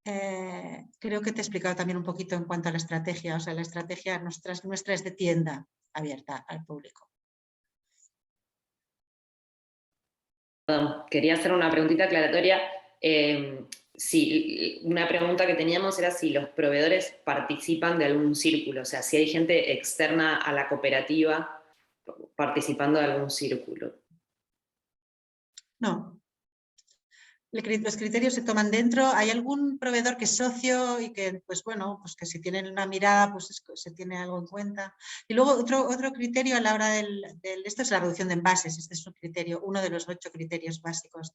Creo que te he explicado también un poquito en cuanto a la estrategia, o sea, la estrategia nuestra es de tienda abierta al público. Quería hacer una preguntita aclaratoria. Sí, una pregunta que teníamos era si los proveedores participan de algún círculo, o sea, si hay gente externa a la cooperativa participando de algún círculo. No. Los criterios se toman dentro. Hay algún proveedor que es socio y que, pues bueno, pues que si tienen una mirada, pues se tiene algo en cuenta. Y luego otro criterio a la hora esto es la reducción de envases. Este es un criterio, uno de los 8 criterios básicos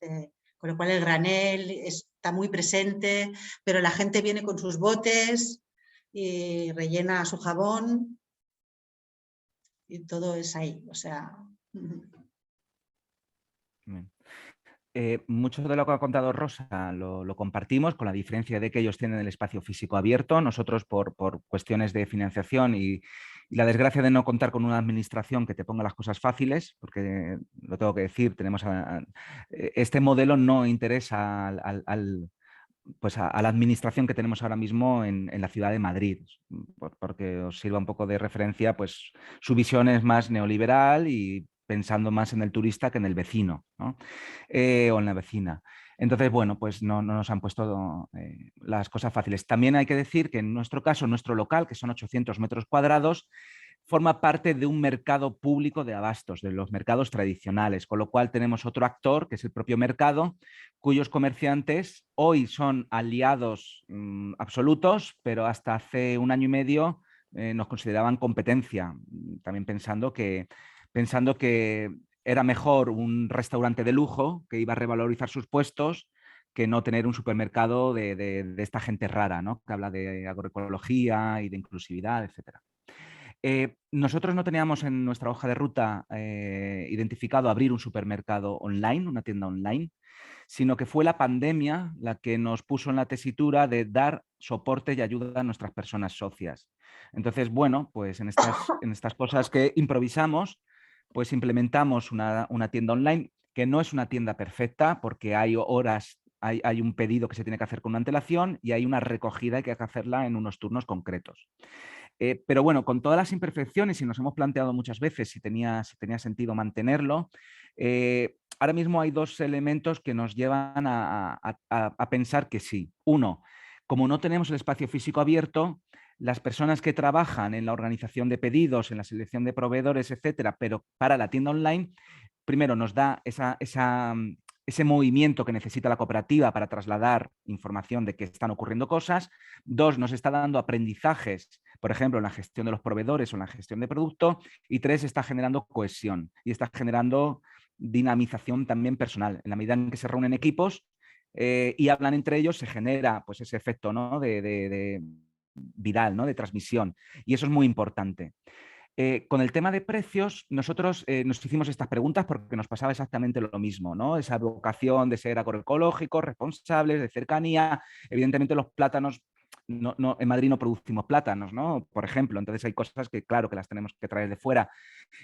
con lo cual el granel está muy presente, pero la gente viene con sus botes y rellena su jabón y todo es ahí, o sea... Mucho de lo que ha contado Rosa lo compartimos, con la diferencia de que ellos tienen el espacio físico abierto. Nosotros, por cuestiones de financiación y la desgracia de no contar con una administración que te ponga las cosas fáciles, porque lo tengo que decir, este modelo no interesa a la administración que tenemos ahora mismo en la ciudad de Madrid, porque os sirva un poco de referencia, pues su visión es más neoliberal y pensando más en el turista que en el vecino, ¿no? O en la vecina. Entonces, bueno, pues no nos han puesto las cosas fáciles. También hay que decir que en nuestro caso, nuestro local, que son 800 metros cuadrados, forma parte de un mercado público de abastos, de los mercados tradicionales, con lo cual tenemos otro actor, que es el propio mercado, cuyos comerciantes hoy son aliados absolutos, pero hasta hace un año y medio nos consideraban competencia, también pensando que era mejor un restaurante de lujo que iba a revalorizar sus puestos que no tener un supermercado de esta gente rara, ¿no? Que habla de agroecología y de inclusividad, etcétera. Nosotros no teníamos en nuestra hoja de ruta identificado abrir un supermercado online, una tienda online, sino que fue la pandemia la que nos puso en la tesitura de dar soporte y ayuda a nuestras personas socias. Entonces, bueno, pues en estas cosas que improvisamos, pues implementamos una tienda online que no es una tienda perfecta porque hay horas, hay un pedido que se tiene que hacer con una antelación y hay una recogida que hay que hacerla en unos turnos concretos. Pero bueno, con todas las imperfecciones, y nos hemos planteado muchas veces si tenía sentido mantenerlo, ahora mismo hay dos elementos que nos llevan a pensar que sí. Uno, como no tenemos el espacio físico abierto, las personas que trabajan en la organización de pedidos, en la selección de proveedores, etcétera, pero para la tienda online, primero nos da ese movimiento que necesita la cooperativa para trasladar información de que están ocurriendo cosas. Dos, nos está dando aprendizajes, por ejemplo, en la gestión de los proveedores o en la gestión de producto. Y tres, está generando cohesión y está generando dinamización también personal. En la medida en que se reúnen equipos y hablan entre ellos, se genera pues, ese efecto, ¿no? de viral, ¿no? De transmisión. Y eso es muy importante. Con el tema de precios, nosotros nos hicimos estas preguntas porque nos pasaba exactamente lo mismo, ¿no? Esa vocación de ser agroecológicos, responsables, de cercanía. Evidentemente los plátanos, en Madrid no producimos plátanos, ¿no? Por ejemplo, entonces hay cosas que claro que las tenemos que traer de fuera.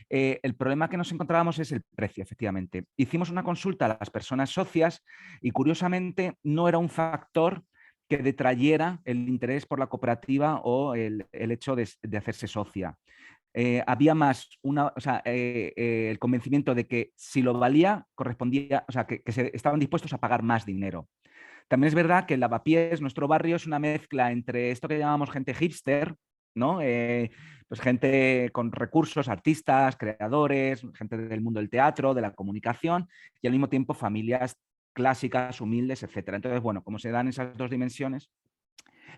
El problema que nos encontrábamos es el precio, efectivamente. Hicimos una consulta a las personas socias y curiosamente no era un factor que detrayera el interés por la cooperativa o el hecho de hacerse socia. Había más el convencimiento de que si lo valía, correspondía, o sea, que estaban dispuestos a pagar más dinero. También es verdad que el Lavapiés, nuestro barrio, es una mezcla entre esto que llamamos gente hipster, ¿no? Pues gente con recursos, artistas, creadores, gente del mundo del teatro, de la comunicación, y al mismo tiempo familias clásicas, humildes, etcétera. Entonces, bueno, como se dan esas dos dimensiones,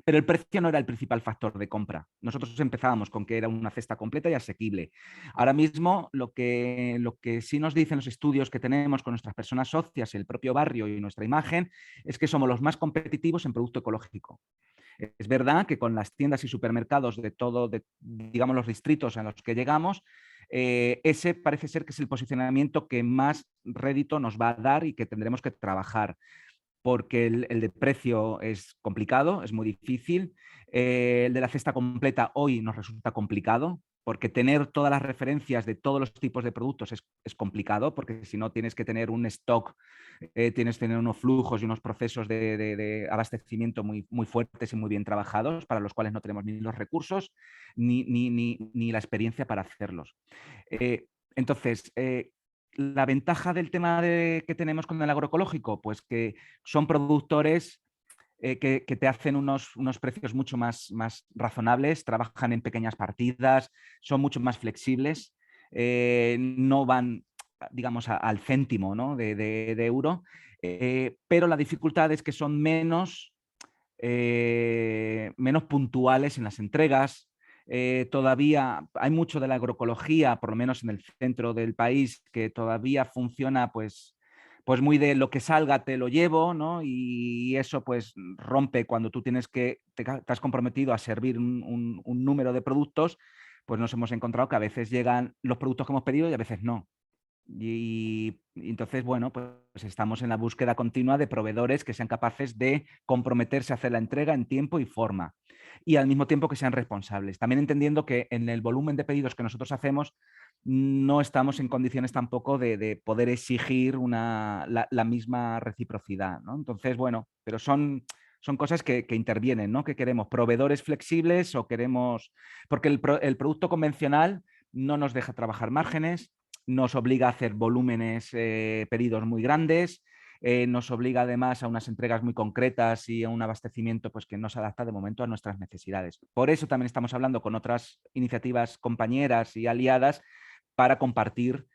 pero el precio no era el principal factor de compra. Nosotros empezábamos con que era una cesta completa y asequible. Ahora mismo lo que sí nos dicen los estudios que tenemos con nuestras personas socias, el propio barrio y nuestra imagen, es que somos los más competitivos en producto ecológico. Es verdad que con las tiendas y supermercados digamos, los distritos en los que llegamos, ese parece ser que es el posicionamiento que más rédito nos va a dar y que tendremos que trabajar, porque el de precio es complicado, es muy difícil. El de la cesta completa hoy nos resulta complicado, porque tener todas las referencias de todos los tipos de productos es complicado, porque si no tienes que tener un stock, tienes que tener unos flujos y unos procesos de abastecimiento muy, muy fuertes y muy bien trabajados, para los cuales no tenemos ni los recursos ni la experiencia para hacerlos. Entonces, la ventaja del tema que tenemos con el agroecológico, pues que son productores que te hacen unos precios mucho más razonables, trabajan en pequeñas partidas, son mucho más flexibles, no van, digamos, al céntimo, ¿no? de euro, pero la dificultad es que son menos puntuales en las entregas. Todavía hay mucho de la agroecología, por lo menos en el centro del país, que todavía funciona pues pues muy de lo que salga te lo llevo, ¿no? Y eso pues rompe cuando tú tienes que, te has comprometido a servir un número de productos, pues nos hemos encontrado que a veces llegan los productos que hemos pedido y a veces no. Y entonces, bueno, pues estamos en la búsqueda continua de proveedores que sean capaces de comprometerse a hacer la entrega en tiempo y forma. Y al mismo tiempo que sean responsables. También entendiendo que en el volumen de pedidos que nosotros hacemos no estamos en condiciones tampoco de poder exigir la misma reciprocidad, ¿no? Entonces, bueno, pero son cosas que intervienen, ¿no? ¿Qué queremos? ¿Proveedores flexibles o queremos...? Porque el producto convencional no nos deja trabajar márgenes, nos obliga a hacer volúmenes pedidos muy grandes, nos obliga además a unas entregas muy concretas y a un abastecimiento pues, que no se adapta de momento a nuestras necesidades. Por eso también estamos hablando con otras iniciativas compañeras y aliadas para compartir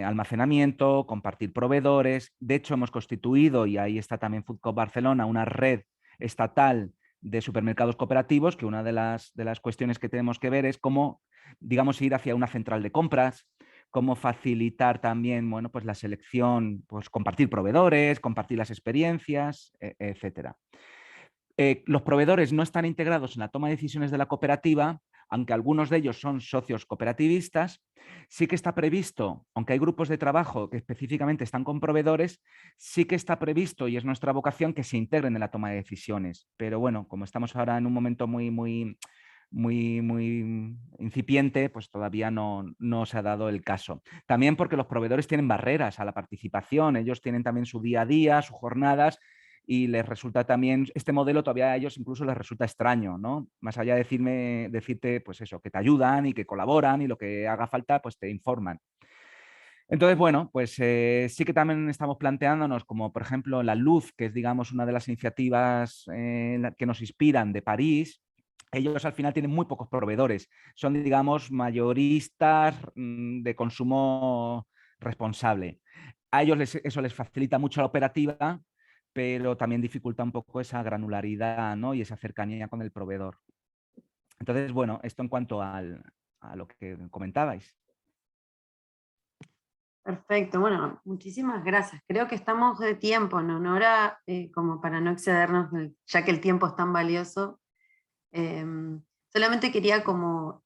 almacenamiento, compartir proveedores. De hecho, hemos constituido, y ahí está también Food Coop Barcelona, una red estatal de supermercados cooperativos, que una de las cuestiones que tenemos que ver es cómo, digamos, ir hacia una central de compras, cómo facilitar también, bueno, pues la selección, pues compartir proveedores, compartir las experiencias, etcétera. Los proveedores no están integrados en la toma de decisiones de la cooperativa, aunque algunos de ellos son socios cooperativistas. Sí que está previsto, aunque hay grupos de trabajo que específicamente están con proveedores, sí que está previsto, y es nuestra vocación, que se integren en la toma de decisiones. Pero bueno, como estamos ahora en un momento muy incipiente, pues todavía no se ha dado el caso. También porque los proveedores tienen barreras a la participación, ellos tienen también su día a día, sus jornadas, y les resulta también, este modelo todavía a ellos incluso les resulta extraño, ¿no? Más allá de decirte, pues eso, que te ayudan y que colaboran y lo que haga falta, pues te informan. Entonces, bueno, pues sí que también estamos planteándonos, como por ejemplo La Luz, que es, digamos, una de las iniciativas que nos inspiran de París. Ellos al final tienen muy pocos proveedores, son, digamos, mayoristas de consumo responsable. A ellos eso les facilita mucho la operativa, pero también dificulta un poco esa granularidad, ¿no? Y esa cercanía con el proveedor. Entonces, bueno, esto en cuanto a lo que comentabais. Perfecto, bueno, muchísimas gracias. Creo que estamos de tiempo, ¿no, Nora? Como para no excedernos, ya que el tiempo es tan valioso. Solamente quería como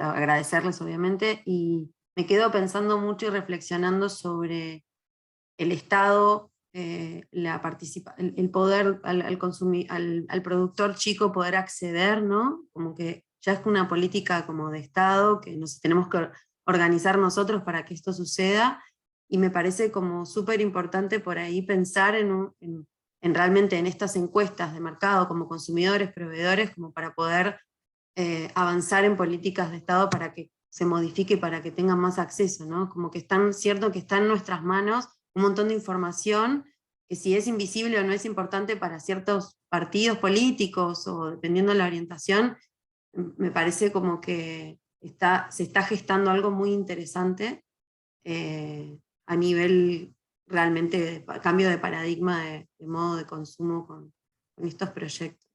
agradecerles, obviamente, y me quedo pensando mucho y reflexionando sobre el Estado, el poder al productor chico poder acceder, ¿no? Como que ya es una política como de Estado, que nos tenemos que organizar nosotros para que esto suceda, y me parece como súper importante por ahí pensar en realmente en estas encuestas de mercado como consumidores, proveedores, como para poder avanzar en políticas de Estado para que se modifique, para que tengan más acceso, ¿no? Como que cierto que está en nuestras manos un montón de información que si es invisible o no es importante para ciertos partidos políticos o dependiendo de la orientación, me parece como que se está gestando algo muy interesante a nivel realmente de cambio de paradigma de modo de consumo con estos proyectos.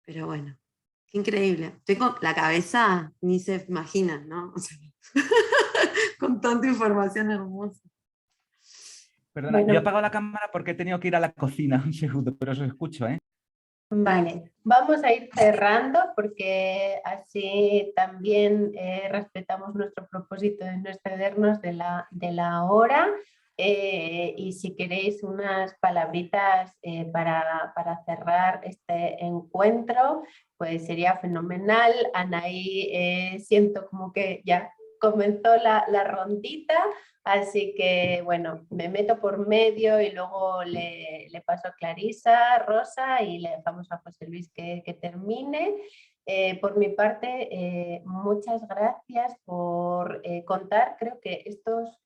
Pero bueno, qué increíble. Estoy con la cabeza, ni se imaginan, ¿no? O sea, con tanta información hermosa. Perdona, Bueno, yo he apagado la cámara porque he tenido que ir a la cocina un segundo, pero os escucho, ¿eh? vale, vamos a ir cerrando porque así también respetamos nuestro propósito de no excedernos de la hora. Y si queréis unas palabritas para cerrar este encuentro, pues sería fenomenal. Anaí, siento como que ya comenzó la rondita. Así que, bueno, me meto por medio y luego le paso a Clarisa, Rosa y le dejamos a José Luis que termine. Por mi parte, muchas gracias por contar. Creo que estos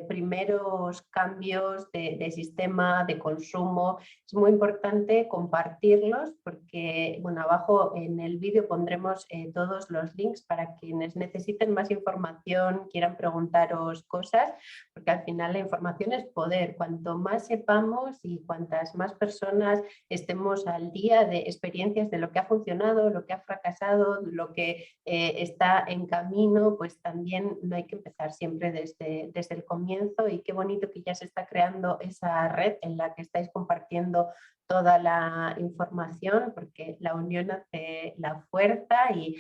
primeros cambios de sistema, de consumo, es muy importante compartirlos porque, bueno, abajo en el vídeo pondremos todos los links para quienes necesiten más información, quieran preguntaros cosas, porque al final la información es poder. Cuanto más sepamos y cuantas más personas estemos al día de experiencias de lo que ha funcionado, lo que ha fracasado, lo que está en camino, pues también no hay que empezar siempre desde desde el comienzo, y qué bonito que ya se está creando esa red en la que estáis compartiendo toda la información, porque la unión hace la fuerza. Y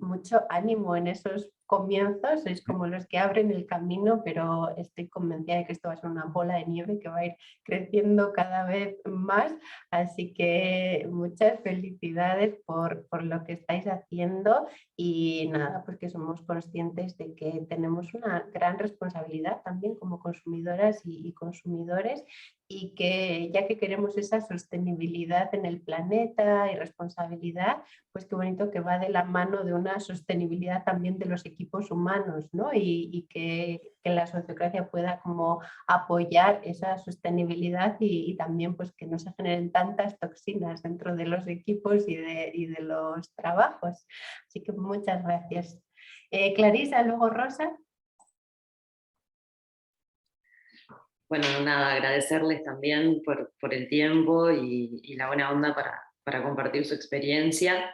mucho ánimo en esos comienzos, sois como los que abren el camino, pero estoy convencida de que esto va a ser una bola de nieve que va a ir creciendo cada vez más, así que muchas felicidades por lo que estáis haciendo. Y nada, pues que somos conscientes de que tenemos una gran responsabilidad también como consumidoras y consumidores, y que ya que queremos esa sostenibilidad en el planeta y responsabilidad, pues qué bonito que va de la mano de una sostenibilidad también de los equipos humanos, ¿no? Y que la sociocracia pueda como apoyar esa sostenibilidad, y también pues que no se generen tantas toxinas dentro de los equipos y de los trabajos. Así que muchas gracias. Clarisa, luego Rosa. Bueno, nada, agradecerles también por el tiempo y la buena onda para compartir su experiencia.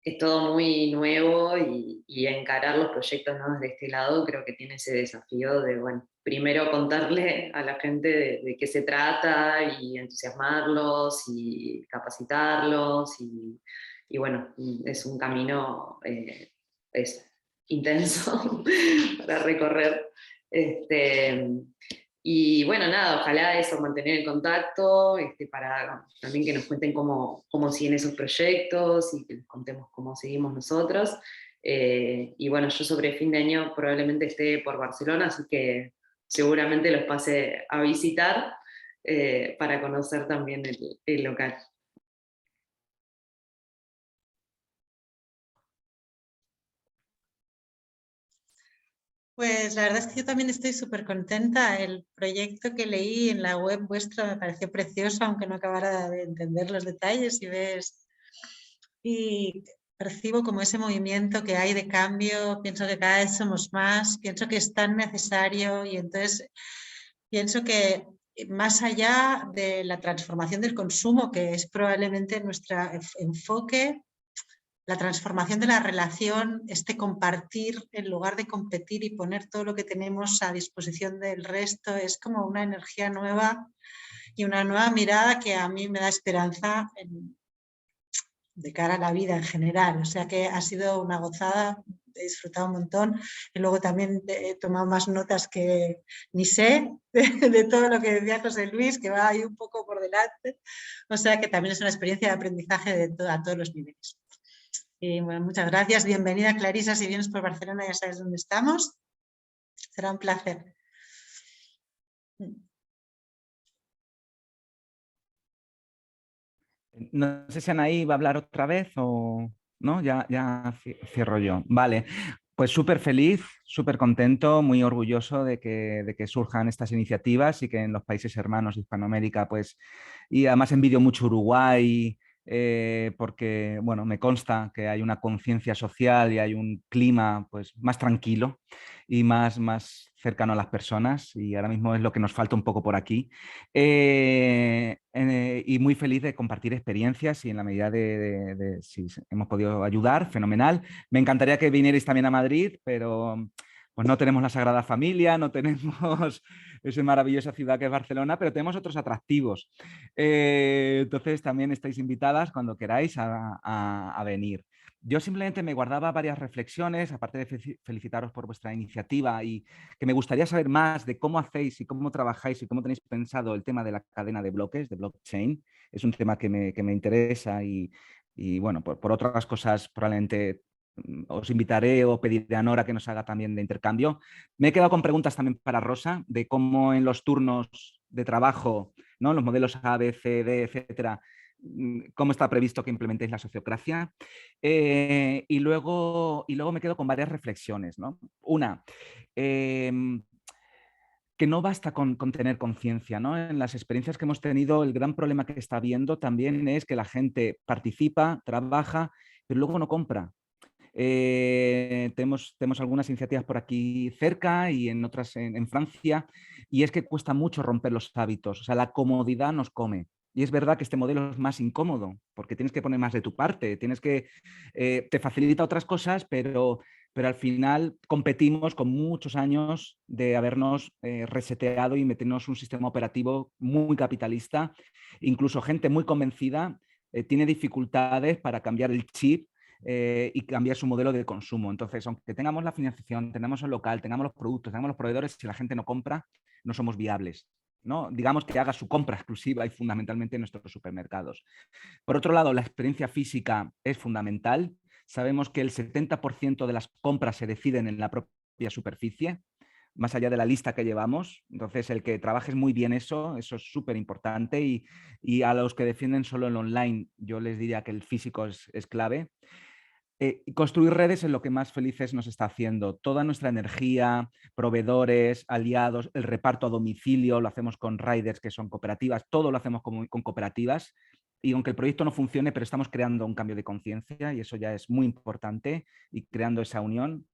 Es todo muy nuevo y encarar los proyectos, ¿no?, desde este lado creo que tiene ese desafío de, bueno, primero contarle a la gente de qué se trata y entusiasmarlos y capacitarlos y bueno, es un camino es intenso para recorrer. Y bueno, nada, ojalá eso, mantener el contacto, para también que nos cuenten cómo siguen esos proyectos y que les contemos cómo seguimos nosotros. Y bueno, yo sobre fin de año probablemente esté por Barcelona, así que seguramente los pase a visitar para conocer también el local. Pues la verdad es que yo también estoy súper contenta. El proyecto que leí en la web vuestra me pareció precioso, aunque no acabara de entender los detalles, y percibo como ese movimiento que hay de cambio. Pienso que cada vez somos más, pienso que es tan necesario, y entonces pienso que más allá de la transformación del consumo, que es probablemente nuestro enfoque, la transformación de la relación, compartir en lugar de competir y poner todo lo que tenemos a disposición del resto, es como una energía nueva y una nueva mirada que a mí me da esperanza de cara a la vida en general. O sea que ha sido una gozada, he disfrutado un montón, y luego también he tomado más notas que ni sé de todo lo que decía José Luis, que va ahí un poco por delante. O sea que también es una experiencia de aprendizaje a todos los niveles. Y bueno, muchas gracias. Bienvenida, Clarisa. Si vienes por Barcelona ya sabes dónde estamos. Será un placer. No sé si Anaí va a hablar otra vez o no, ya cierro yo. Vale, pues súper feliz, súper contento, muy orgulloso de que surjan estas iniciativas y que en los países hermanos de Hispanoamérica, pues, y además envidio mucho Uruguay, porque, bueno, me consta que hay una conciencia social y hay un clima, pues, más tranquilo y más cercano a las personas, y ahora mismo es lo que nos falta un poco por aquí. Y muy feliz de compartir experiencias, y en la medida de si hemos podido ayudar, fenomenal. Me encantaría que vinierais también a Madrid, pero pues no tenemos la Sagrada Familia, no tenemos esa maravillosa ciudad que es Barcelona, pero tenemos otros atractivos. Entonces también estáis invitadas cuando queráis a venir. Yo simplemente me guardaba varias reflexiones, aparte de felicitaros por vuestra iniciativa, y que me gustaría saber más de cómo hacéis y cómo trabajáis y cómo tenéis pensado el tema de la cadena de bloques, de blockchain. Es un tema que me interesa, y bueno, por otras cosas probablemente os invitaré o pediré a Nora que nos haga también de intercambio. Me he quedado con preguntas también para Rosa, de cómo en los turnos de trabajo, ¿no?, los modelos A, B, C, D, etcétera, cómo está previsto que implementéis la sociocracia. Y luego me quedo con varias reflexiones, ¿no? Una, que no basta con tener conciencia, ¿no? En las experiencias que hemos tenido, el gran problema que está habiendo también es que la gente participa, trabaja, pero luego no compra. Tenemos algunas iniciativas por aquí cerca y en otras en Francia, y es que cuesta mucho romper los hábitos. O sea, la comodidad nos come. Y es verdad que este modelo es más incómodo porque tienes que poner más de tu parte, te facilita otras cosas, pero pero al final competimos con muchos años de habernos reseteado y meternos un sistema operativo muy capitalista. Incluso gente muy convencida tiene dificultades para cambiar el chip y cambiar su modelo de consumo. Entonces, aunque tengamos la financiación, tengamos el local, tengamos los productos, tengamos los proveedores, si la gente no compra, no somos viables, ¿no? Digamos que haga su compra exclusiva y fundamentalmente en nuestros supermercados. Por otro lado, la experiencia física es fundamental. Sabemos que el 70% de las compras se deciden en la propia superficie, más allá de la lista que llevamos. Entonces, el que trabajes muy bien eso es súper importante y a los que defienden solo el online, yo les diría que el físico es clave. Construir redes es lo que más felices nos está haciendo. Toda nuestra energía, proveedores, aliados, el reparto a domicilio, lo hacemos con riders que son cooperativas, todo lo hacemos con cooperativas. Y aunque el proyecto no funcione, pero estamos creando un cambio de conciencia y eso ya es muy importante y creando esa unión.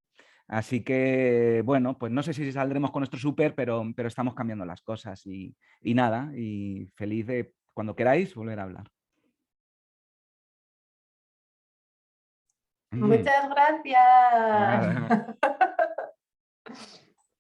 Así que, bueno, pues no sé si saldremos con nuestro súper, pero estamos cambiando las cosas y nada, y feliz de cuando queráis volver a hablar. Muchas gracias.